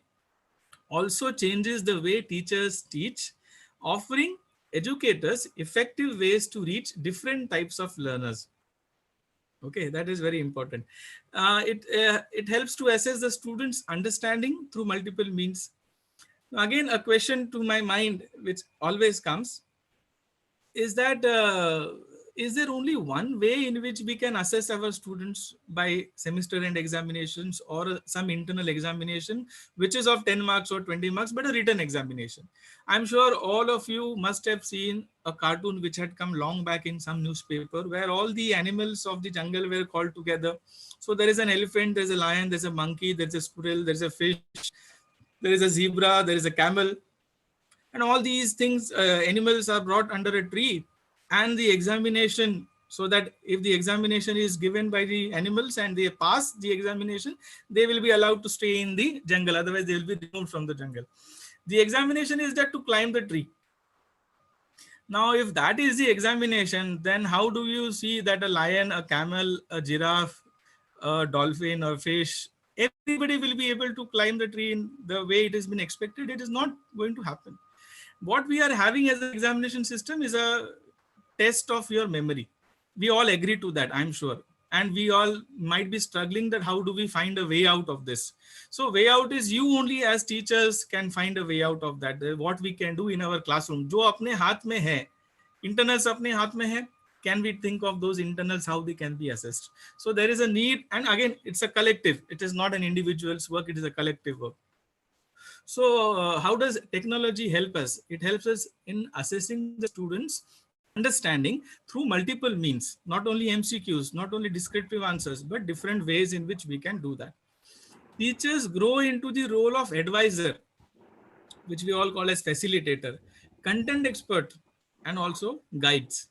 also changes the way teachers teach, offering educators effective ways to reach different types of learners. Okay, that is very important. It helps to assess the students' understanding through multiple means. Again, a question to my mind which always comes is that, is there only one way in which we can assess our students by semester end examinations or some internal examination, which is of 10 marks or 20 marks, but a written examination? I'm sure all of you must have seen a cartoon which had come long back in some newspaper where all the animals of the jungle were called together. So there is an elephant, there's a lion, there's a monkey, there's a squirrel, there's a fish, there is a zebra, there is a camel. And all these things, animals are brought under a tree, and the examination, so that if the examination is given by the animals and they pass the examination, they will be allowed to stay in the jungle. Otherwise, they will be removed from the jungle. The examination is that to climb the tree. Now, if that is the examination, then how do you see that a lion, a camel, a giraffe, a dolphin, or fish, everybody will be able to climb the tree in the way it has been expected? It is not going to happen. What we are having as an examination system is a test of your memory. We all agree to that, I'm sure. And we all might be struggling that how do we find a way out of this? So way out is you only as teachers can find a way out of that. What we can do in our classroom. Jo apne haath mein hai, internals apne haath mein hai, can we think of those internals, how they can be assessed? So there is a need, and again, it's a collective. It is not an individual's work, it is a collective work. So how does technology help us? It helps us in assessing the students' understanding through multiple means, not only MCQs, not only descriptive answers, but different ways in which we can do that. Teachers grow into the role of advisor, which we all call as facilitator, content expert, and also guides.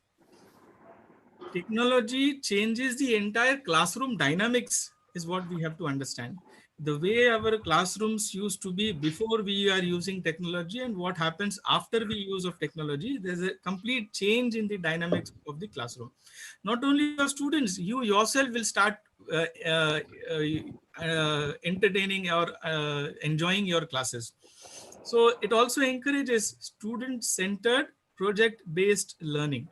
Technology changes the entire classroom dynamics is what we have to understand. the way our classrooms used to be before we are using technology and what happens after we use of technology. There's a complete change in the dynamics of the classroom. Not only your students, you yourself will start uh, uh, entertaining or enjoying your classes. So it also encourages student-centered project-based learning.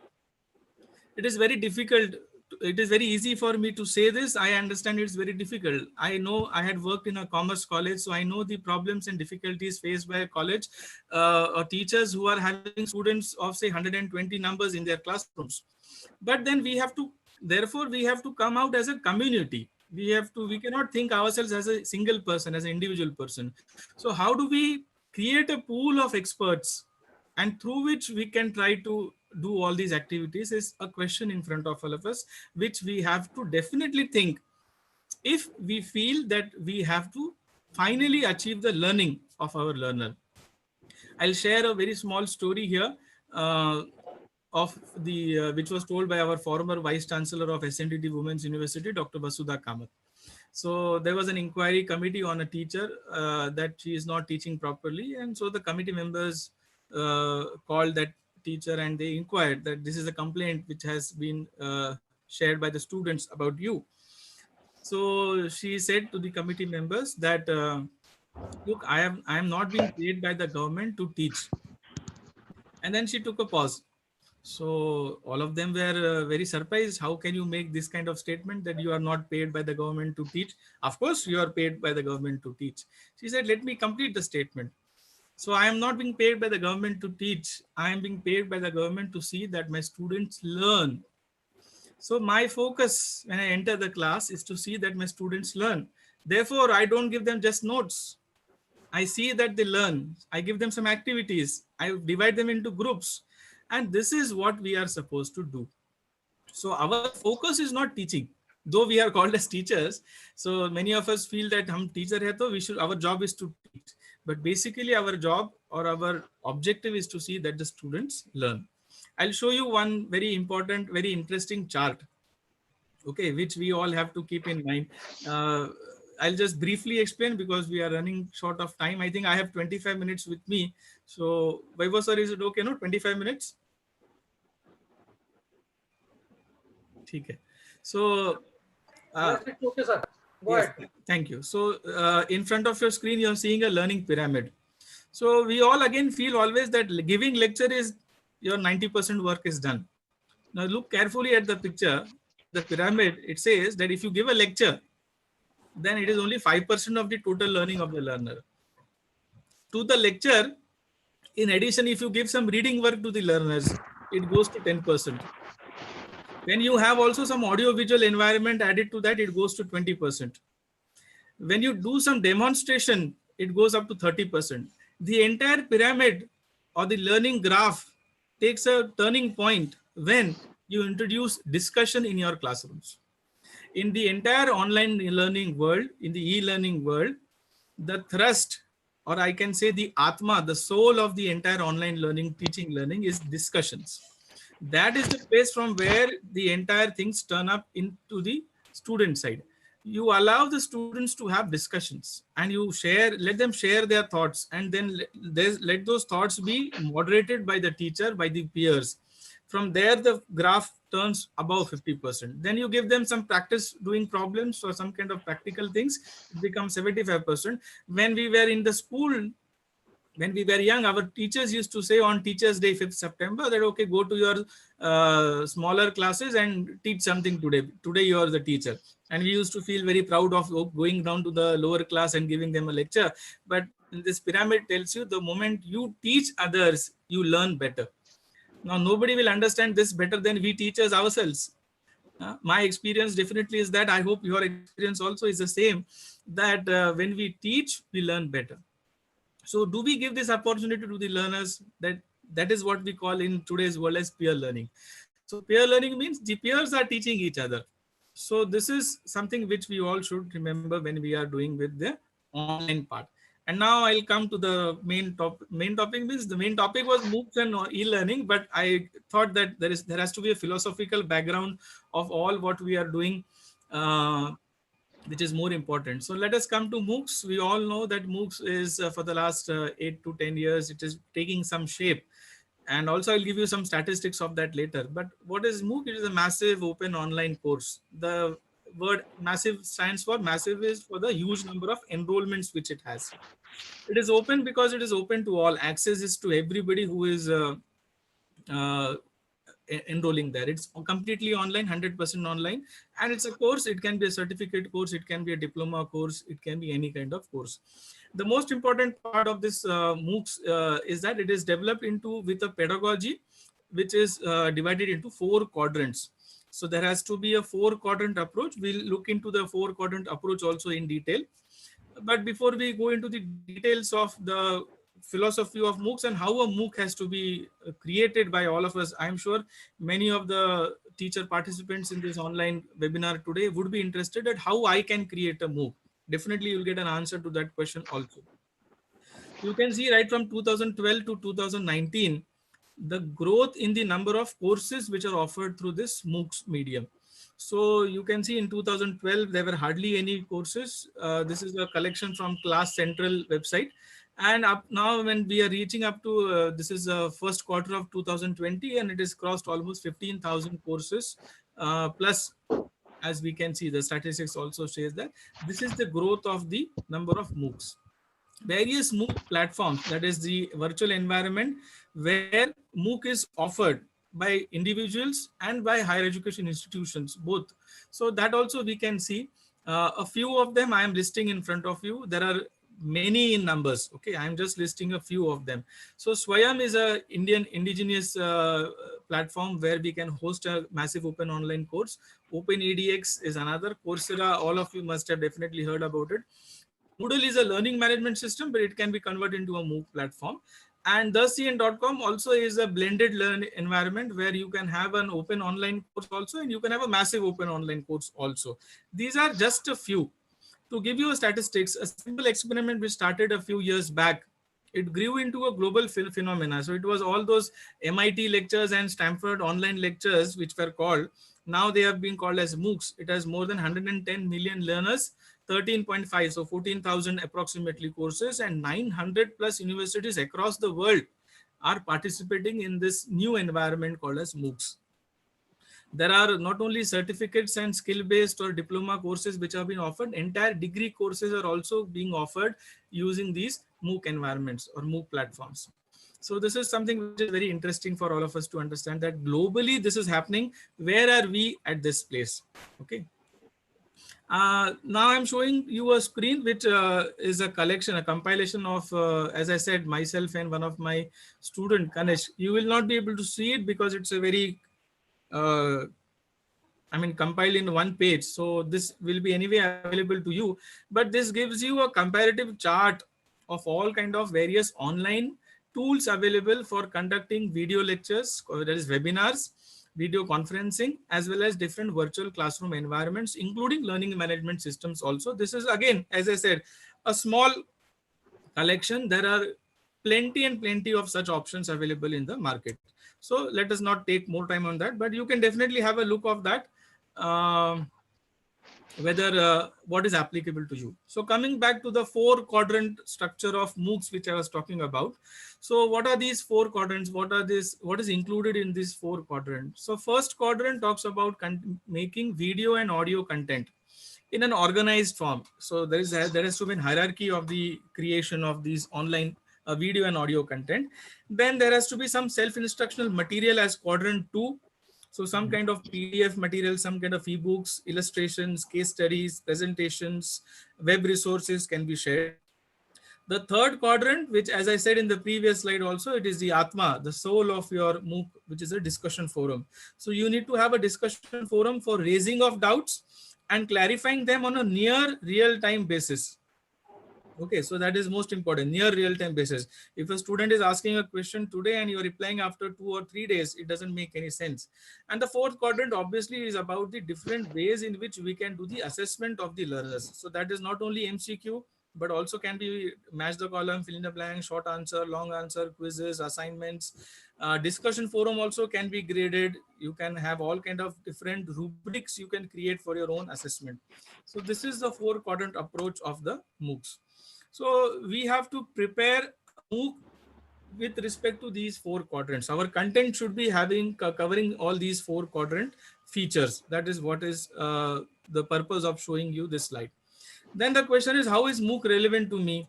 It is very difficult. It is very easy for me to say this. I understand it's very difficult. I know I had worked in a commerce college, so I know the problems and difficulties faced by a college or teachers who are having students of say 120 numbers in their classrooms. But then we have to, therefore we have to come out as a community. We cannot think ourselves as a single person, as an individual person. So how do we create a pool of experts and through which we can try to do all these activities is a question in front of all of us, which we have to definitely think if we feel that we have to finally achieve the learning of our learner. I'll share a very small story here of the which was told by our former Vice Chancellor of SNDT Women's University, Dr. Vasudha Kamath. So there was an inquiry committee on a teacher that she is not teaching properly, and so the committee members called that teacher and they inquired that this is a complaint which has been shared by the students about you. So she said to the committee members that look, I am not being paid by the government to teach. And then she took a pause. So all of them were very surprised. How can you make this kind of statement that you are not paid by the government to teach? Of course, you are paid by the government to teach. She said, let me complete the statement. So I am not being paid by the government to teach. I am being paid by the government to see that my students learn. So my focus when I enter the class is to see that my students learn. Therefore, I don't give them just notes. I see that they learn. I give them some activities. I divide them into groups. And this is what we are supposed to do. So our focus is not teaching, though we are called as teachers. So many of us feel that hum teacher hai to we should, our job is to teach. But basically our job or our objective is to see that the students learn. I'll show you one very important, very interesting chart, okay, which we all have to keep in mind. I'll just briefly explain because we are running short of time. I think I have 25 minutes with me. So, Vaibhav sir, is it okay, no? 25 minutes? Okay. So, Yes, it's okay, sir. Go yes, ahead. thank you. So, in front of your screen, you're seeing a learning pyramid. So, we all again feel always that giving lecture is your 90% work is done. Now, look carefully at the picture, the pyramid. It says that if you give a lecture, then it is only 5% of the total learning of the learner. To the lecture, in addition, if you give some reading work to the learners, it goes to 10%. When you have also some audio-visual environment added to that, it goes to 20%. When you do some demonstration, it goes up to 30%. The entire pyramid or the learning graph takes a turning point when you introduce discussion in your classrooms. In the entire online learning world, in the e-learning world, the thrust, or I can say the Atma, the soul of the entire online learning, teaching learning is discussions. That is the place from where the entire things turn up into the student side. You allow the students to have discussions and you share, let them share their thoughts, and then let those thoughts be moderated by the teacher, by the peers. From there, the graph turns above 50%. Then you give them some practice doing problems or some kind of practical things, it becomes 75%. When we were in the school, when we were young, our teachers used to say on Teachers' Day, 5th September, that, okay, go to your smaller classes and teach something today. Today, you are the teacher. And we used to feel very proud of going down to the lower class and giving them a lecture. But this pyramid tells you the moment you teach others, you learn better. Now, nobody will understand this better than we teachers ourselves. My experience definitely is that, I hope your experience also is the same, that when we teach, we learn better. So do we give this opportunity to the learners? That is what we call in today's world as peer learning. So peer learning means the peers are teaching each other. So this is something which we all should remember when we are doing with the online part. And now I'll come to the main topic. Main topic means the main topic was MOOCs and e-learning, but I thought that there has to be a philosophical background of all what we are doing which is more important. So let us come to MOOCs. We all know that MOOCs is for the last 8 to 10 years, it is taking some shape. And also I'll give you some statistics of that later. But what is MOOC? It is a massive open online course. The word massive stands for massive is for the huge number of enrollments which it has. It is open because it is open to all. Access is to everybody who is uh, enrolling there. It's completely online, 100% online, and it's a course. It can be a certificate course, it can be a diploma course, it can be any kind of course. The most important part of this MOOCs is that it is developed into with a pedagogy which is divided into 4 quadrants. So there has to be a 4 quadrant approach. We'll look into the 4 quadrant approach also in detail. But before we go into the details of the philosophy of MOOCs and how a MOOC has to be created by all of us, I'm sure many of the teacher participants in this online webinar today would be interested at how I can create a MOOC. Definitely you'll get an answer to that question also. You can see right from 2012 to 2019, the growth in the number of courses which are offered through this MOOCs medium. So you can see in 2012, there were hardly any courses. This is a collection from Class Central website. And up now when we are reaching up to, this is the first quarter of 2020, and it has crossed almost 15,000 courses. Plus, as we can see, the statistics also says that this is the growth of the number of MOOCs. Various MOOC platforms, that is the virtual environment where MOOC is offered by individuals and by higher education institutions, both. So that also we can see. A few of them I am listing in front of you. There are many in numbers. Okay, I am just listing a few of them. So Swayam is a Indian indigenous platform where we can host a massive open online course. OpenEDX is another. Coursera, all of you must have definitely heard about it. Moodle is a learning management system, but it can be converted into a MOOC platform. And thecn.com also is a blended learn environment where you can have an open online course also, and you can have a massive open online course also. These are just a few. To give you a statistics, a simple experiment which started a few years back, it grew into a global phenomena. So it was all those MIT lectures and Stanford online lectures which were called. Now they have been called as MOOCs. It has more than 110 million learners, 13.5, so 14,000 approximately courses, and 900 plus universities across the world are participating in this new environment called as MOOCs. There are not only certificates and skill-based or diploma courses which have been offered, entire degree courses are also being offered using these MOOC environments or MOOC platforms. So this is something which is very interesting for all of us to understand that globally this is happening. Where are we at this place? Okay. Now I'm showing you a screen which is a collection, a compilation of, as I said, myself and one of my student, Kanesh. You will not be able to see it because it's a very, compiled in one page. So this will be anyway available to you. But this gives you a comparative chart of all kind of various online tools available for conducting video lectures, that is webinars, video conferencing, as well as different virtual classroom environments, including learning management systems also. This is again, as I said, a small collection. There are plenty and plenty of such options available in the market. So let us not take more time on that, but you can definitely have a look of that. Whether what is applicable to you. So coming back to the 4 quadrant structure of MOOCs, which I was talking about. So what are these 4 quadrants? What is included in this 4 quadrants? So first quadrant talks about making video and audio content in an organized form. So there has to be a hierarchy of the creation of these online video and audio content. Then there has to be some self-instructional material as quadrant 2. So some kind of PDF material, some kind of ebooks, illustrations, case studies, presentations, web resources can be shared. The third quadrant, which as I said in the previous slide also, it is the Atma, the soul of your MOOC, which is a discussion forum. So you need to have a discussion forum for raising of doubts and clarifying them on a near real-time basis. Okay, so that is most important, near real-time basis. If a student is asking a question today and you're replying after 2 or 3 days, it doesn't make any sense. And the fourth quadrant obviously is about the different ways in which we can do the assessment of the learners. So that is not only MCQ, but also can be match the column, fill in the blank, short answer, long answer, quizzes, assignments. Discussion forum also can be graded. You can have all kind of different rubrics you can create for your own assessment. So this is the 4-quadrant approach of the MOOCs. So we have to prepare a MOOC with respect to these 4 quadrants. Our content should be covering all these 4-quadrant features. That is what is the purpose of showing you this slide. Then the question is, how is MOOC relevant to me?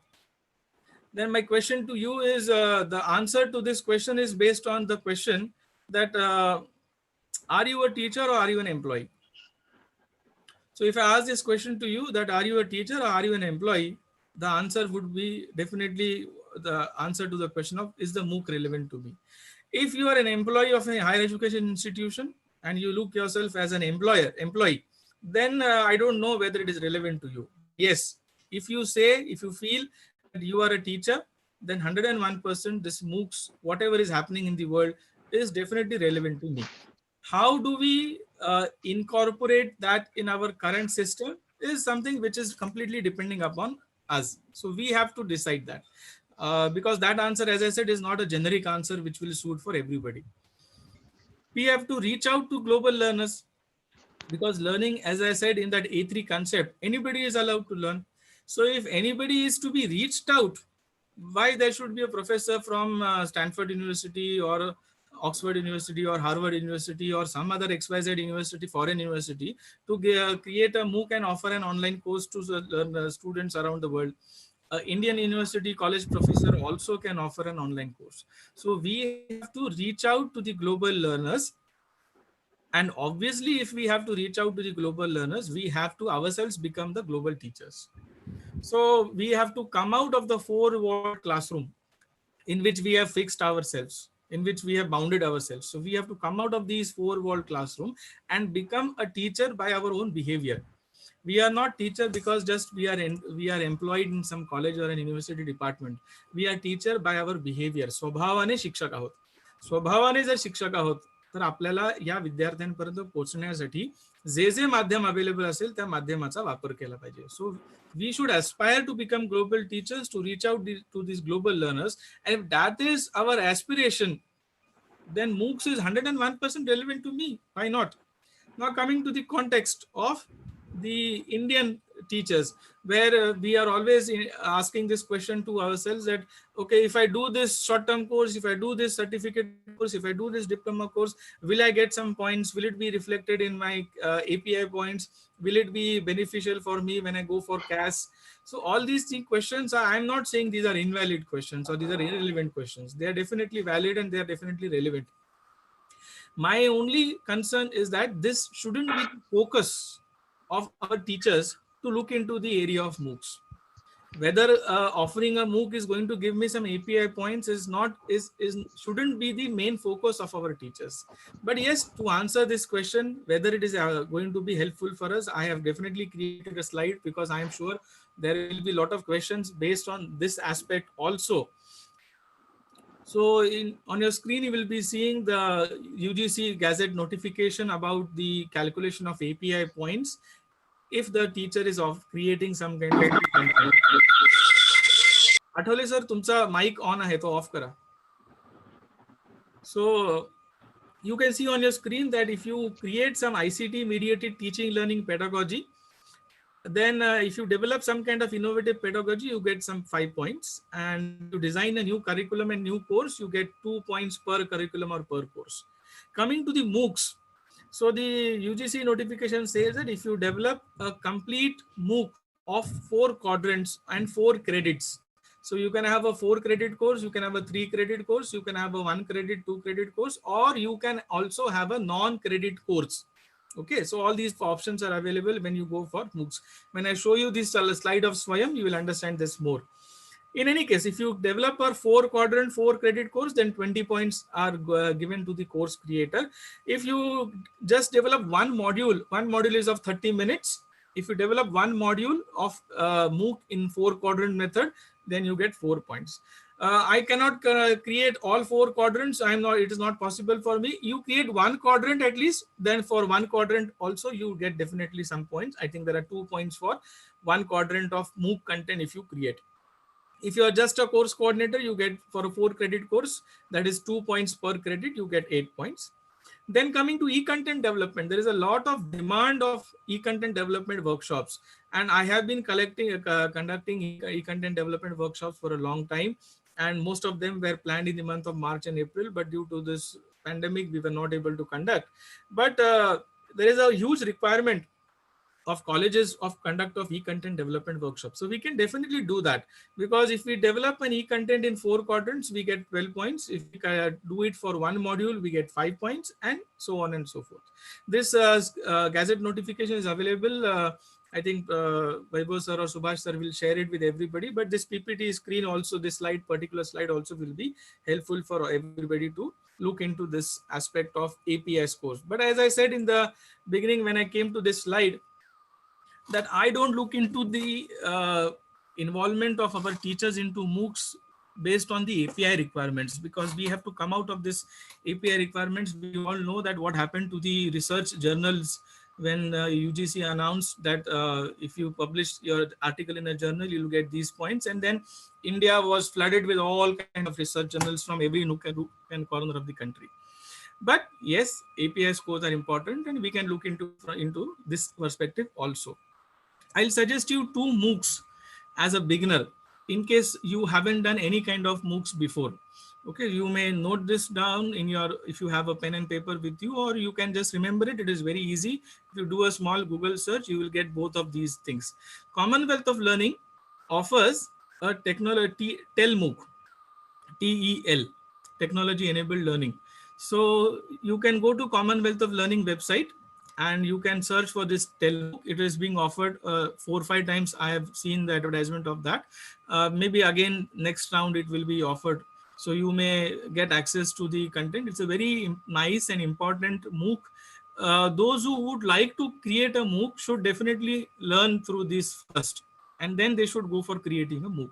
Then my question to you is, the answer to this question is based on the question that are you a teacher or are you an employee? So if I ask this question to you, that are you a teacher or are you an employee, the answer would be definitely the answer to the question of, is the MOOC relevant to me? If you are an employee of a higher education institution and you look yourself as an employee, then I don't know whether it is relevant to you. But yes, if you feel that you are a teacher, then 101% this MOOCs, whatever is happening in the world, is definitely relevant to me. How do we incorporate that in our current system is something which is completely depending upon us. So we have to decide that. Because that answer, as I said, is not a generic answer which will suit for everybody. We have to reach out to global learners, because learning, as I said in that A3 concept, anybody is allowed to learn. So if anybody is to be reached out, why there should be a professor from Stanford University or Oxford University or Harvard University or some other XYZ university, foreign university, to create a MOOC and offer an online course to students around the world? Indian University college professor also can offer an online course. So we have to reach out to the global learners. And obviously, if we have to reach out to the global learners, we have to ourselves become the global teachers. So we have to come out of the 4-wall classroom in which we have fixed ourselves, in which we have bounded ourselves. So we have to come out of these 4-wall classroom and become a teacher by our own behavior. We are not teacher because just we are employed in some college or an university department. We are teacher by our behavior. स्वभावाने शिक्षक आहोत. स्वभावाने जर शिक्षक आहोत तर आपल्याला या विद्यार्थ्यांपर्यंत पोहोचण्यासाठी जे जे माध्यम अवेलेबल असेल त्या माध्यमाचा वापर केला पाहिजे. सो we should aspire to become global teachers, to reach out to these global learners. And if that is our aspiration, then MOOCs is 101% relevant to me. Why not? Now coming to the context of the Indian teachers, where we are always asking this question to ourselves that, okay, if I do this short-term course, if I do this certificate course, if I do this diploma course, will I get some points? Will it be reflected in my API points? Will it be beneficial for me when I go for CAS? So all these questions I'm not saying these are invalid questions or these are irrelevant questions. They are definitely valid and they are definitely relevant. My only concern is that this shouldn't be the focus of our teachers to look into the area of MOOCs. Whether offering a MOOC is going to give me some API points shouldn't be the main focus of our teachers. But yes, to answer this question, whether it is going to be helpful for us, I have definitely created a slide because I am sure there will be a lot of questions based on this aspect also. So on your screen, you will be seeing the UGC Gazette notification about the calculation of API points if the teacher is creating some kind of content. Athawale sir तुमचा mic on आहे तो off करा. So you can see on your screen that if you create some ICT mediated teaching learning pedagogy, then if you develop some kind of innovative pedagogy, you get some 5 points. And to design a new curriculum and new course, you get 2 points per curriculum or per course. Coming to the MOOCs. So the UGC notification says that if you develop a complete MOOC of 4 quadrants and 4 credits, so you can have a 4-credit course, you can have a 3-credit course, you can have a 1-credit, 2-credit course, or you can also have a non-credit course. Okay, so all these options are available when you go for MOOCs. When I show you this slide of Swayam, you will understand this more. In any case, if you develop a 4-quadrant, 4-credit course, then 20 points are given to the course creator. If you just develop one module is of 30 minutes. If you develop one module of MOOC in 4-quadrant method, then you get 4 points. I cannot create all 4 quadrants. It is not possible for me. You create 1 quadrant at least. Then for 1 quadrant also you get definitely some points. I think there are 2 points for one quadrant of MOOC content if you create. If you are just a course coordinator, you get for a 4-credit course, that is 2 points per credit, you get 8 points. Then coming to e-content development, there is a lot of demand of e-content development workshops. And I have been conducting e-content development workshops for a long time. And most of them were planned in the month of March and April, but due to this pandemic, we were not able to conduct. But there is a huge requirement of colleges of conduct of e-content development workshops. So we can definitely do that, because if we develop an e-content in 4 quadrants, we get 12 points. If we do it for one module, we get 5 points, and so on and so forth. This gazette notification is available. I think Vaibhav sir or Subhash sir will share it with everybody, but this PPT screen also, this particular slide also will be helpful for everybody to look into this aspect of APS course. But as I said in the beginning, when I came to this slide, that I don't look into the involvement of our teachers into MOOCs based on the API requirements, because we have to come out of this API requirements. We all know that what happened to the research journals when UGC announced that if you publish your article in a journal, you'll get these points. And then India was flooded with all kinds of research journals from every nook and corner of the country. But yes, API scores are important, and we can look into this perspective also. I'll suggest you 2 MOOCs as a beginner in case you haven't done any kind of MOOCs before. Okay, you may note this down in if you have a pen and paper with you, or you can just remember it. It is very easy. If you do a small Google search, you will get both of these things. Commonwealth of Learning offers a technology TEL MOOC, TEL, Technology Enabled Learning. So you can go to Commonwealth of Learning website and you can search for this TEL MOOC. It is being offered 4 or 5 times. I have seen the advertisement of that. Maybe again next round it will be offered. So you may get access to the content. It's a very nice and important MOOC. Those who would like to create a MOOC should definitely learn through this first, and then they should go for creating a MOOC.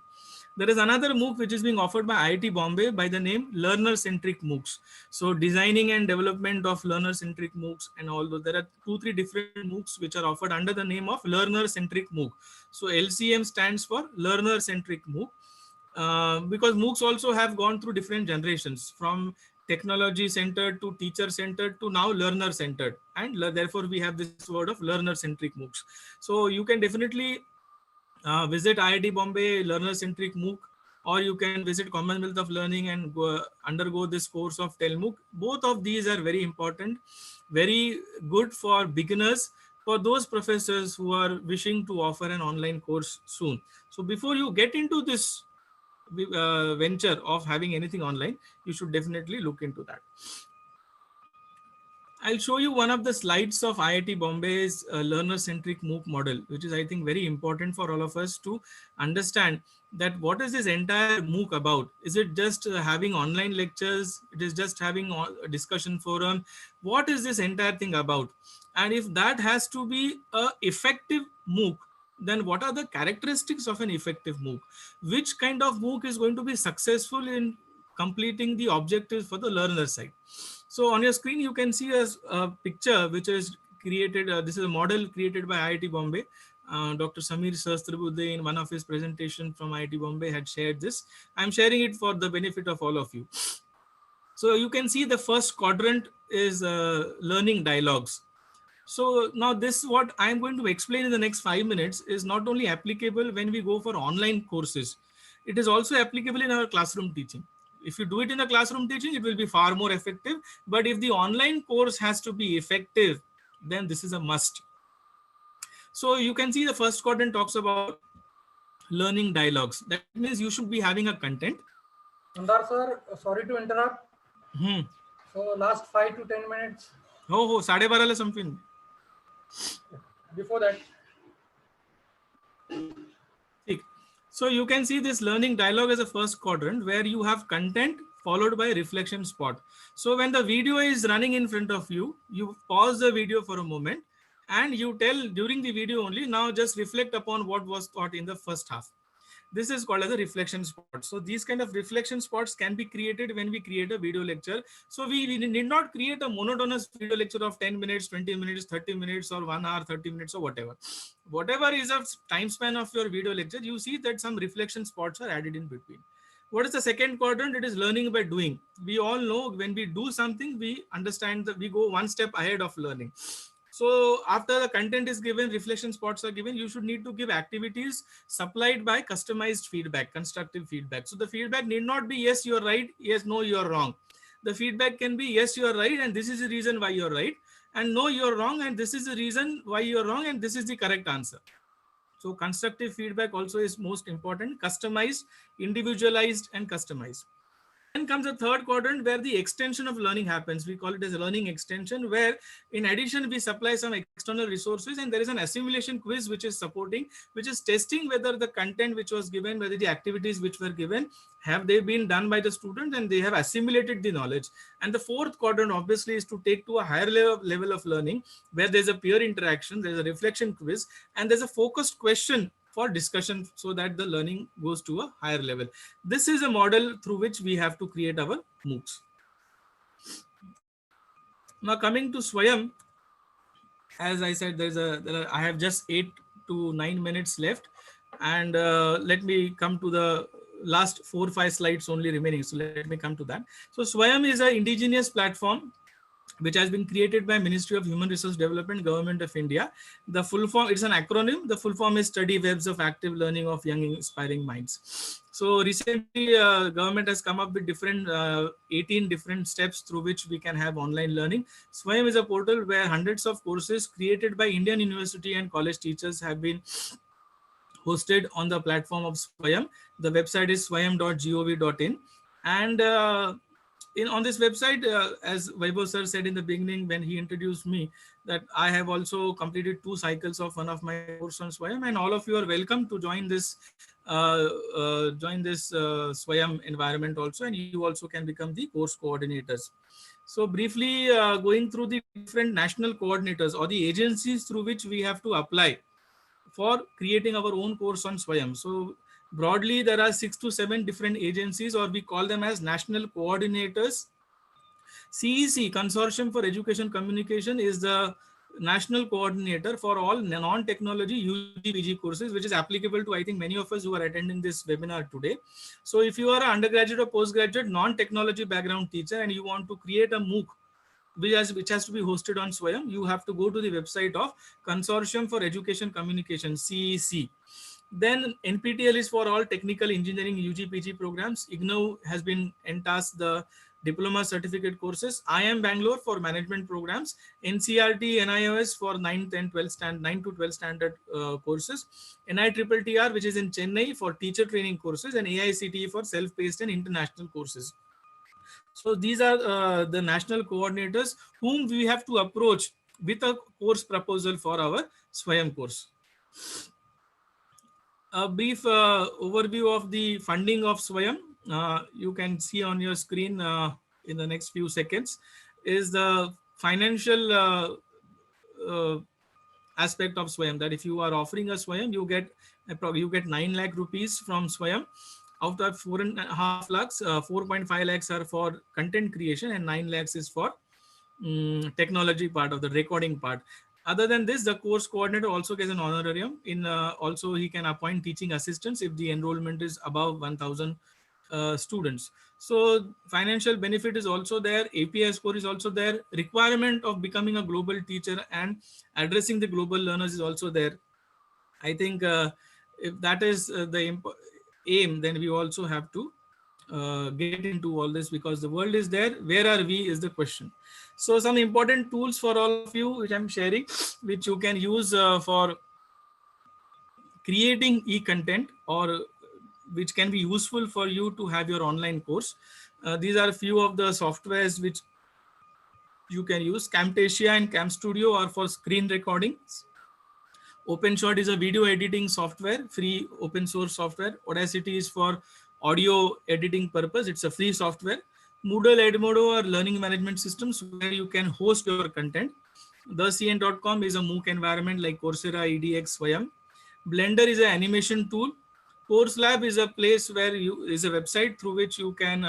There is another MOOC which is being offered by IIT Bombay by the name Learner-Centric MOOCs. So designing and development of learner-centric MOOCs and all those. There are 2-3 different MOOCs which are offered under the name of Learner-Centric MOOC. So LCM stands for Learner-Centric MOOC. Because MOOCs also have gone through different generations, from technology centered to teacher centered to now learner centered, and therefore we have this word of learner centric MOOCs. So you can definitely visit IIT Bombay Learner Centric MOOC, or you can visit Commonwealth of Learning and undergo this course of TEL MOOC. Both of these are very important, very good for beginners, for those professors who are wishing to offer an online course soon. So before you get into this venture of having anything online, you should definitely look into that. I'll show you one of the slides of IIT Bombay's learner-centric MOOC model, which is, I think, very important for all of us to understand that what is this entire MOOC about? Is it just having online lectures? It is just having a discussion forum? What is this entire thing about? And if that has to be an effective MOOC, then what are the characteristics of an effective MOOC? Which kind of MOOC is going to be successful in completing the objectives for the learner side? So on your screen, you can see a picture which is created. This is a model created by IIT Bombay. Dr. Samir Sahasrabudhe, in one of his presentations from IIT Bombay, had shared this. I'm sharing it for the benefit of all of you. So you can see the first quadrant is learning dialogues. So now this, what I'm going to explain in the next 5 minutes, is not only applicable when we go for online courses, it is also applicable in our classroom teaching. If you do it in the classroom teaching, it will be far more effective. But if the online course has to be effective, then this is a must. So you can see the first quadrant talks about learning dialogues. That means you should be having a content. Mandar sir, sorry to interrupt. So last 5 to 10 minutes. Oh, 12:30 la something. Before that. So you can see this learning dialogue as a first quadrant, where you have content followed by reflection spot. So when the video is running in front of you, you pause the video for a moment and you tell during the video only, now just reflect upon what was taught in the first half. This is called as a reflection spot. So these kind of reflection spots can be created when we create a video lecture. So we need not create a monotonous video lecture of 10 minutes, 20 minutes, 30 minutes, or 1 hour, 30 minutes, or whatever. Whatever is a time span of your video lecture, you see that some reflection spots are added in between. What is the second quadrant? It is learning by doing. We all know when we do something, we understand that we go one step ahead of learning. So after the content is given, reflection spots are given, you should need to give activities supplied by customized feedback, constructive feedback. So the feedback need not be yes, you're right, yes, no, you're wrong. The feedback can be yes, you're right, and this is the reason why you're right, and no, you're wrong, and this is the reason why you're wrong, and this is the correct answer. So constructive feedback also is most important, customized, individualized, and customized. Then comes the third quadrant where the extension of learning happens. We call it as a learning extension, where in addition we supply some external resources, and there is an assimilation quiz which is supporting, which is testing whether the content which was given, whether the activities which were given, have they been done by the student and they have assimilated the knowledge. And the fourth quadrant obviously is to take to a higher level of learning, where there's a peer interaction, there's a reflection quiz, and there's a focused question for discussion, so that the learning goes to a higher level. This is a model through which we have to create our MOOCs. Now coming to Swayam, as I said, I have just 8 to 9 minutes left, and let me come to the last 4 or 5 slides only remaining. So let me come to that. So Swayam is an indigenous platform which has been created by Ministry of Human Resource Development, Government of India. The full form, it's an acronym. The full form is Study Webs of Active Learning of Young Inspiring Minds. So recently, government has come up with different 18 different steps through which we can have online learning. Swayam is a portal where hundreds of courses created by Indian university and college teachers have been hosted on the platform of Swayam. The website is swayam.gov.in, and on this website, as Vaibhav sir said in the beginning when he introduced me, that I have also completed 2 cycles of one of my course on Swayam, and all of you are welcome to join this Swayam environment also, and you also can become the course coordinators. So briefly going through the different national coordinators or the agencies through which we have to apply for creating our own course on Swayam. So broadly, there are 6 to 7 different agencies, or we call them as national coordinators. CEC, Consortium for Education Communication, is the national coordinator for all non-technology UG/PG courses, which is applicable to, I think, many of us who are attending this webinar today. So if you are an undergraduate or postgraduate non-technology background teacher and you want to create a MOOC which has to be hosted on Swayam, you have to go to the website of Consortium for Education Communication, CEC. Then NPTEL is for all technical engineering UG/PG programs. IGNOU has been entasked the diploma certificate courses. IIM Bangalore for management programs. NCERT, NIOS for 9 to 12 standard courses. NITTR, which is in Chennai, for teacher training courses, and AICTE for self-paced and international courses. So these are the national coordinators whom we have to approach with a course proposal for our Swayam course. A brief overview of the funding of Swayam, you can see on your screen in the next few seconds, is the financial aspect of Swayam, that if you are offering a Swayam, you get 9 lakh rupees from Swayam. Out of 4.5 lakhs, 4.5 lakhs are for content creation and 9 lakhs is for technology part of the recording part. Other than this, the course coordinator also gets an honorarium. Also, he can appoint teaching assistants if the enrollment is above 1,000 students. So financial benefit is also there. API score is also there. Requirement of becoming a global teacher and addressing the global learners is also there. I think if that is the aim, then we also have to get into all this, because the world is there. Where are we is the question. So some important tools for all of you which I'm sharing, which you can use for creating e-content, or which can be useful for you to have your online course. These are a few of the softwares which you can use. Camtasia and CamStudio are for screen recordings. OpenShot is a video editing software, free open source software. Audacity is for audio editing purpose. It's a free software. Moodle, Edmodo are learning management systems where you can host your content. TheCN.com is a MOOC environment like Coursera, EDX, Swayam. Blender is an animation tool. Course Lab is a place where is a website through which you can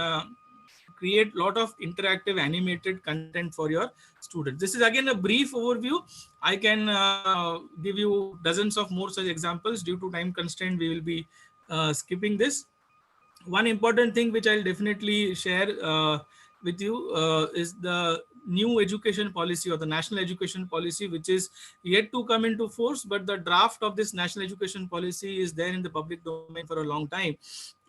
create lot of interactive animated content for your students. This is again a brief overview. I can give you dozens of more such examples. Due to time constraint, we will be skipping this. One important thing which I'll definitely share with you is the new education policy or the national education policy, which is yet to come into force, but the draft of this national education policy is there in the public domain for a long time.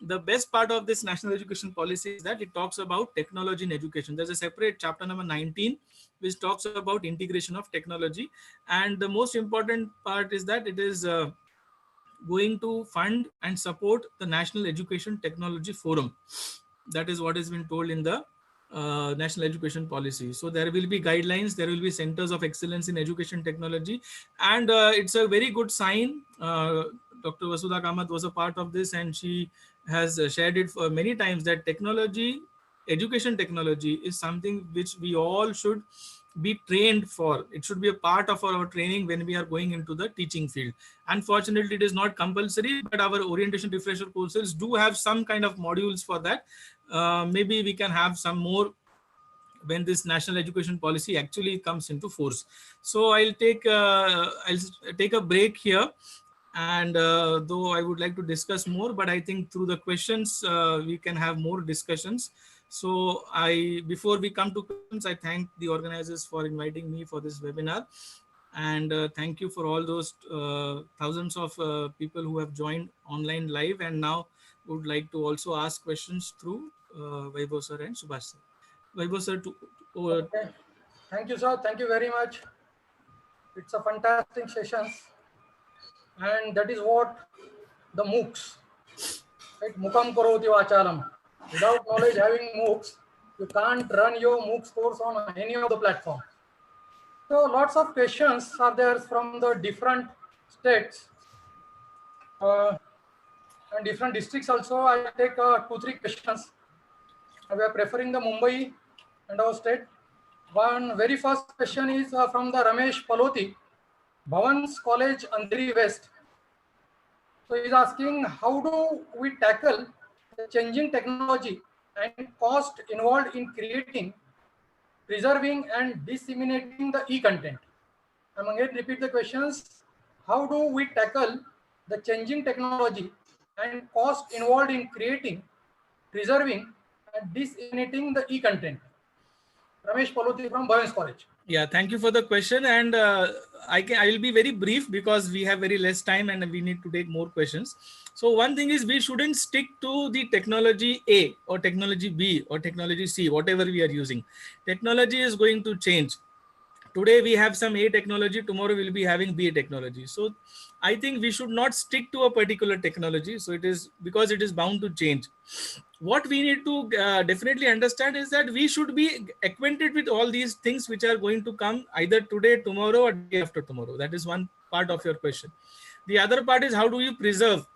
The best part of this national education policy is that it talks about technology in education. There's a separate chapter number 19 which talks about integration of technology, and the most important part is that it is going to fund and support the National Education Technology Forum. That is what has been told in the National Education Policy. So there will be guidelines, there will be centers of excellence in education technology, and it's a very good sign. Dr. Vasudha Kamath was a part of this, and she has shared it for many times that technology, education technology is something which we all should be trained for. It should be a part of our training when we are going into the teaching field. Unfortunately, it is not compulsory, but our orientation refresher courses do have some kind of modules for that. Maybe we can have some more when this national education policy actually comes into force. So I'll take a break here, and though I would like to discuss more, but I think through the questions we can have more discussions. So before we come to questions, I thank the organizers for inviting me for this webinar, and thank you for all those thousands of people who have joined online live and now would like to also ask questions through Vaibhav sir and Subhash sir. Vaibhav sir, Okay. Thank you, sir. Thank you very much. It's a fantastic session, and that is what the MOOCs, right? Mukam karoti vachalam. Without knowledge having MOOCs, you can't run your MOOCs course on any of the platform. So lots of questions are there from the different states and different districts also. I take 2-3 questions. We are preferring the Mumbai and our state. One very first question is from the Ramesh Paloti, Bhavans College, Andheri West. So he's asking, how do we tackle the changing technology and cost involved in creating, preserving and disseminating the e-content? I'm going to repeat the questions. How do we tackle the changing technology and cost involved in creating, preserving and disseminating the e-content? Ramesh Paloti from Bhavans College. Yeah, thank you for the question, and I will be very brief because we have very less time and we need to take more questions. So one thing is, we shouldn't stick to the technology A or technology B or technology C, whatever we are using. Technology is going to change. Today we have some A technology, tomorrow we'll be having B technology. So I think we should not stick to a particular technology. So it is because it is bound to change. What we need to definitely understand is that we should be acquainted with all these things which are going to come either today, tomorrow, or day after tomorrow. That is one part of your question. The other part is, how do you preserve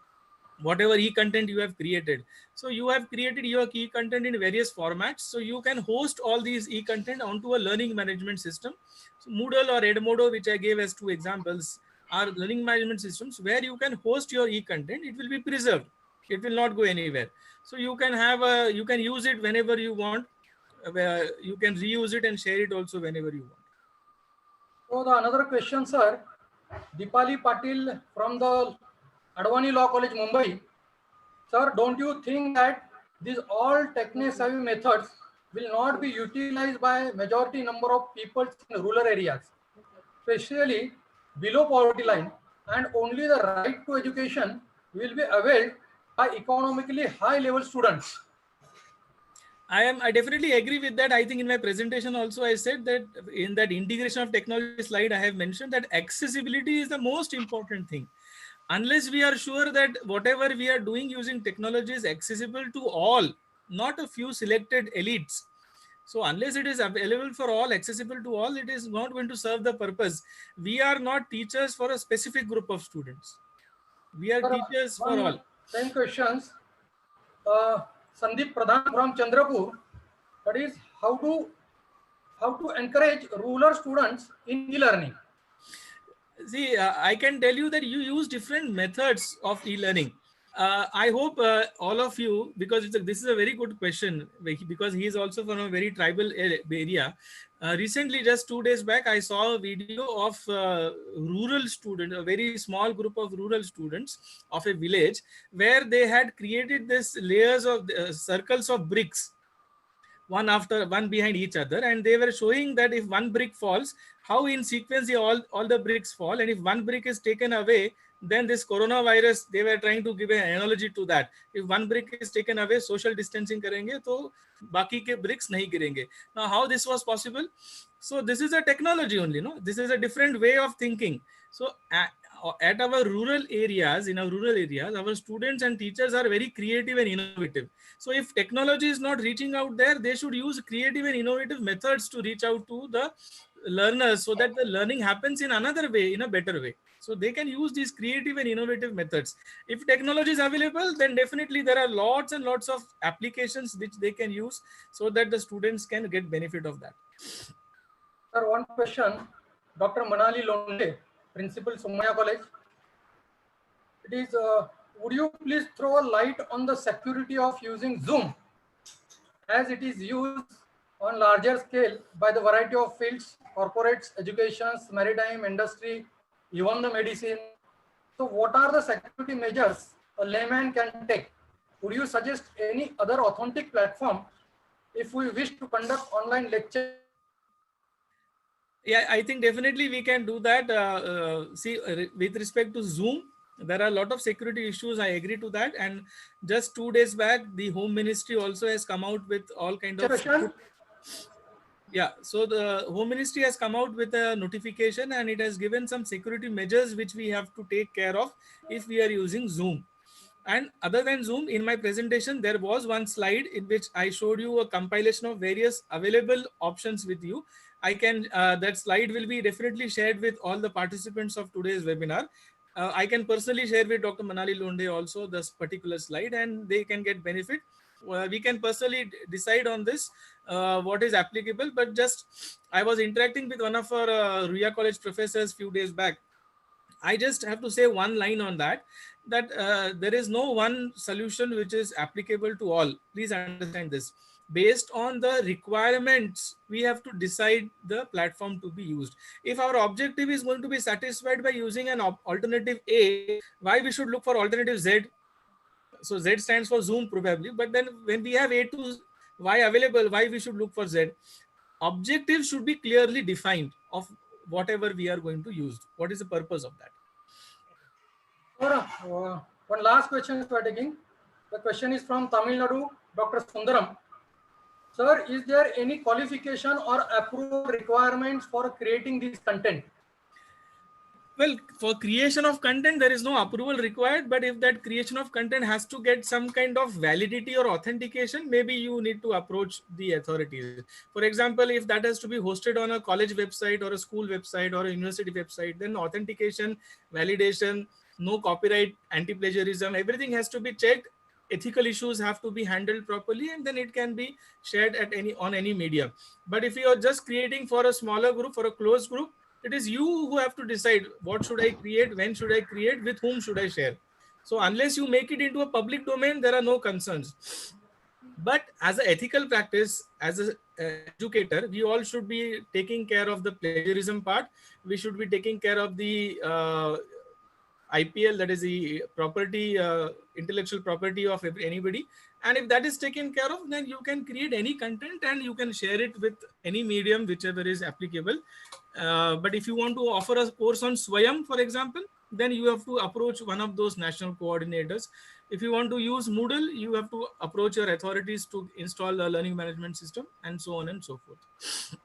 whatever e-content you have created? So you have created your e-content in various formats. So you can host all these e-content onto a learning management system. So Moodle or Edmodo, which I gave as 2 examples, are learning management systems where you can host your e-content. It will be preserved. It will not go anywhere. So you can have you can use it whenever you want. You can reuse it and share it also whenever you want. So the another question, sir, Deepali Patil from the Advani Law College, Mumbai. Sir, don't you think that these all techno-savvy methods will not be utilized by majority number of people in rural areas, especially below poverty line, and only the right to education will be availed by economically high level students? I definitely agree with that. I think in my presentation also I said that in that integration of technology slide, I have mentioned that accessibility is the most important thing. Unless we are sure that whatever we are doing using technology is accessible to all, not a few selected elites. So unless it is available for all, accessible to all, it is not going to serve the purpose. We are not teachers for a specific group of students. We are teachers for all. Same questions. Sandeep Pradhan from Chandrapur. That is, how to encourage rural students in e-learning? See, I can tell you that you use different methods of e-learning. I hope all of you, because this is a very good question, because he is also from a very tribal area. Recently, just 2 days back, I saw a video of rural students, a very small group of rural students of a village, where they had created this layers of circles of bricks, one after one behind each other, and they were showing that if one brick falls, how in sequence all the bricks fall, and if one brick is taken away, then this coronavirus, they were trying to give an analogy to that. If one brick is taken away, social distancing करेंगे तो बाकी के bricks नहीं गिरेंगे. Now how this was possible? So this is a technology only, no? This is a different way of thinking. So at our rural areas, in our rural areas, our students and teachers are very creative and innovative. So if technology is not reaching out there, they should use creative and innovative methods to reach out to the learners, so that the learning happens in another way, in a better way. So they can use these creative and innovative methods. If technology is available, then definitely there are lots and lots of applications which they can use, so that the students can get benefit of that. Sir, one question. Dr. Manali Londe, Principal, Somaya College. It is, would you please throw a light on the security of using Zoom, as it is used on larger scale by the variety of fields, corporates, educations, maritime, industry, even the medicine. So what are the security measures a layman can take? Would you suggest any other authentic platform if we wish to conduct online lecture? Yeah, I think definitely we can do that. With respect to Zoom, there are a lot of security issues. I agree to that. And just 2 days back, the Home Ministry also has come out with all kind of. Yeah, so the Home Ministry has come out with a notification, and it has given some security measures which we have to take care of if we are using Zoom. And other than Zoom, in my presentation, there was one slide in which I showed you a compilation of various available options with you. I can, that slide will be definitely shared with all the participants of today's webinar. I can personally share with Dr. Manali Londe also this particular slide, and they can get benefit. We can personally decide on this, what is applicable, but just I was interacting with one of our Ruya College professors few days back. I just have to say one line on that, there is no one solution which is applicable to all. Please understand this. Based on the requirements, we have to decide the platform to be used. If our objective is going to be satisfied by using an alternative A, why we should look for alternative Z? So Z stands for Zoom probably, but then when we have A to Y available, why we should look for Z? Objective should be clearly defined of whatever we are going to use. What is the purpose of that? One last question we are taking. The question is from Tamil Nadu, Dr. Sundaram. Sir, is there any qualification or approval requirements for creating this content? Well, for creation of content, there is no approval required, but if that creation of content has to get some kind of validity or authentication, maybe you need to approach the authorities. For example, if that has to be hosted on a college website or a school website or a university website, then authentication, validation, no copyright, anti-plagiarism, everything has to be checked. Ethical issues have to be handled properly, and then it can be shared at on any medium. But if you are just creating for a smaller group, for a closed group, it is you who have to decide what should I create, when should I create, with whom should I share. So unless you make it into a public domain, there are no concerns. But as an ethical practice, as an educator, we all should be taking care of the plagiarism part. We should be taking care of the IPL, that is the property, intellectual property of anybody. And if that is taken care of, then you can create any content and you can share it with any medium, whichever is applicable. But if you want to offer a course on Swayam, for example, then you have to approach one of those national coordinators. If you want to use Moodle, you have to approach your authorities to install a learning management system, and so on and so forth.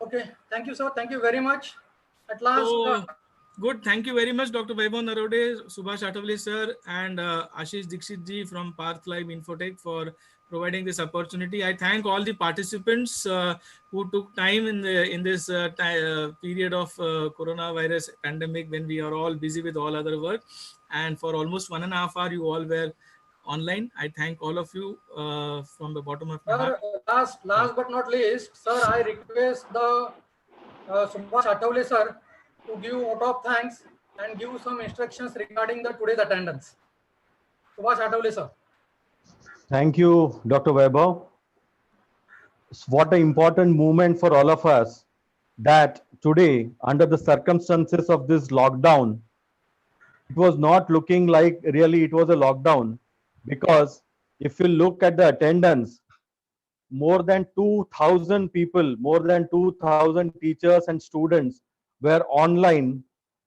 Okay, thank you, sir. Thank you very much. At last. Good. Thank you very much, Dr. Vaibhav Narode, Subhash Atavale sir, and Ashish Dixit ji from Parth Live Infotech for providing this opportunity. I thank all the participants who took time in this period of coronavirus pandemic, when we are all busy with all other work. And for almost 1.5 hours, you all were online. I thank all of you from the bottom of my heart. Last but not least, sir, I request the Subhash Atavale sir to give vote of thanks and give some instructions regarding the today's attendance. Subhash Athawale sir. Thank you, Dr. Weber. What an important moment for all of us that today, under the circumstances of this lockdown, it was not looking like really it was a lockdown, because if you look at the attendance, more than 2,000 people, more than 2,000 teachers and students were online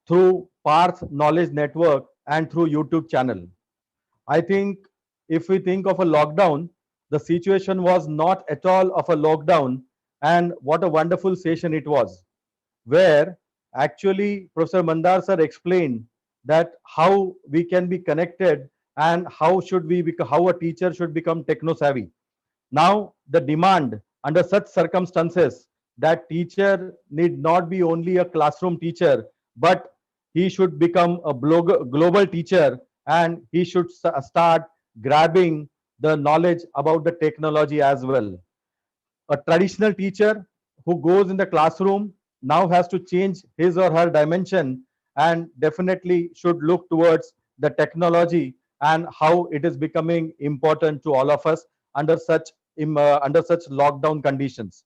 through Parth Knowledge Network and through YouTube channel. I think if we think of a lockdown, the situation was not at all of a lockdown, and what a wonderful session it was, where actually Professor Mandar sir explained that how we can be connected and how should we how a teacher should become techno savvy. Now the demand under such circumstances, that teacher need not be only a classroom teacher, but he should become a global teacher, and he should start grabbing the knowledge about the technology as well. A traditional teacher who goes in the classroom now has to change his or her dimension, and definitely should look towards the technology and how it is becoming important to all of us under such lockdown conditions.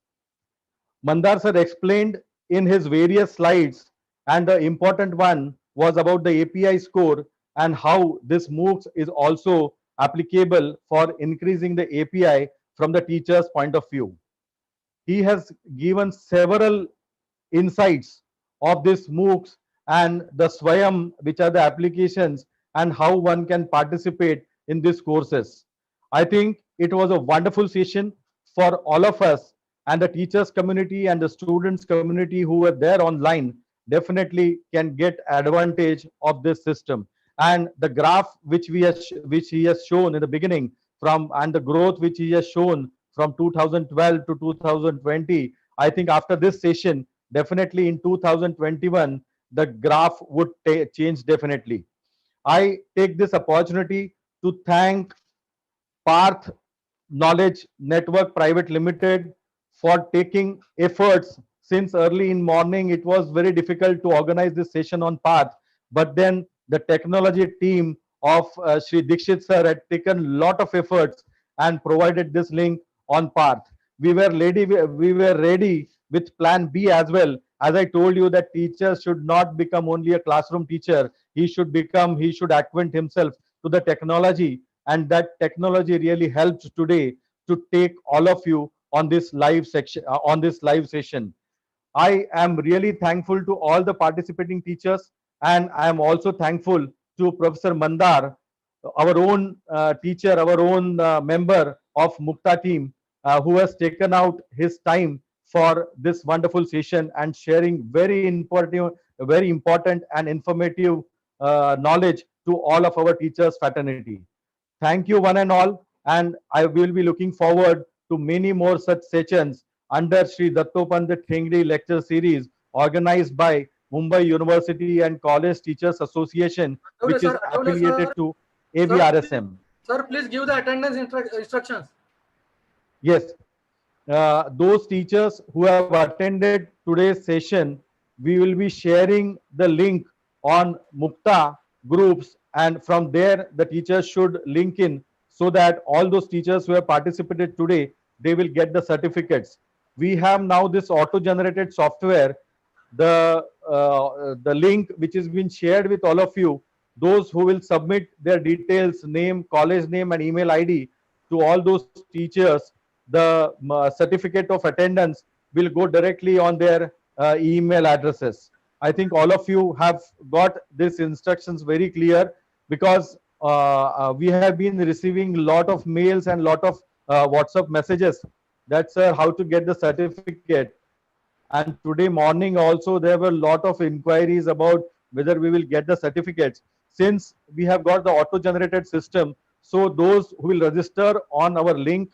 Mandar sir explained in his various slides, and the important one was about the API score and how this MOOCs is also applicable for increasing the API from the teacher's point of view. He has given several insights of this MOOCs and the Swayam, which are the applications, and how one can participate in these courses. I think it was a wonderful session for all of us, and the teachers community and the students community who were there online definitely can get advantage of this system. And the graph which he has shown in the beginning, from and the growth which he has shown from 2012 to 2020, I think after this session, definitely in 2021 the graph would change definitely. I take this opportunity to thank Parth Knowledge Network Private Limited for taking efforts since early in morning. It was very difficult to organize this session on Parth, but then the technology team of Sri Dikshit sir had taken a lot of efforts and provided this link on Parth. We were ready with plan B as well. As I told you, that teacher should not become only a classroom teacher. He should acquaint himself to the technology, and that technology really helps today to take all of you on this live session. I am really thankful to all the participating teachers, and I am also thankful to Professor Mandar, our own teacher, our own member of Mukta team, who has taken out his time for this wonderful session and sharing very important and informative knowledge to all of our teachers fraternity. Thank you one and all, and I will be looking forward to many more such sessions under Sri Dattopant Thengdi lecture series organized by Mumbai University and College Teachers Association, which is affiliated to AVRSM. Sir, please give the attendance instructions. Yes, those teachers who have attended today's session, we will be sharing the link on Mukta groups, and from there the teachers should link in, so that all those teachers who have participated today, they will get the certificates. We have now this auto-generated software, the link which has been shared with all of you. Those who will submit their details, name, college name, and email ID to all those teachers, the certificate of attendance will go directly on their email addresses. I think all of you have got these instructions very clear, because we have been receiving a lot of mails and lot of WhatsApp messages that, sir, how to get the certificate. And today morning also there were a lot of inquiries about whether we will get the certificates. Since we have got the auto-generated system, so those who will register on our link,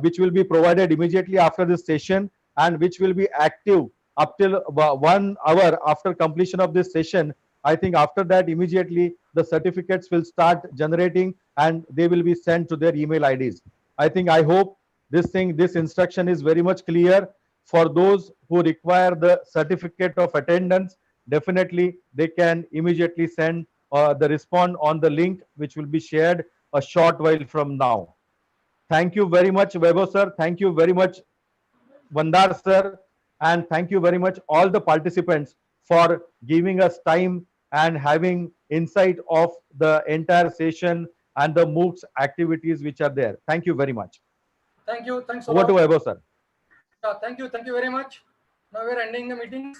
which will be provided immediately after this session, and which will be active up till 1 hour after completion of this session, I think after that immediately the certificates will start generating and they will be sent to their email IDs. I hope this instruction is very much clear. For those who require the certificate of attendance, definitely they can immediately send the respond on the link which will be shared a short while from now. Thank you very much, Vaibhav sir. Thank you very much, Mandar sir. And thank you very much all the participants for giving us time and having insight of the entire session and the MOOCs activities which are there. Thank you very much. Thank you. Thanks a Over lot. to Vaibhav sir. Thank you. Thank you very much. Now we're ending the meeting.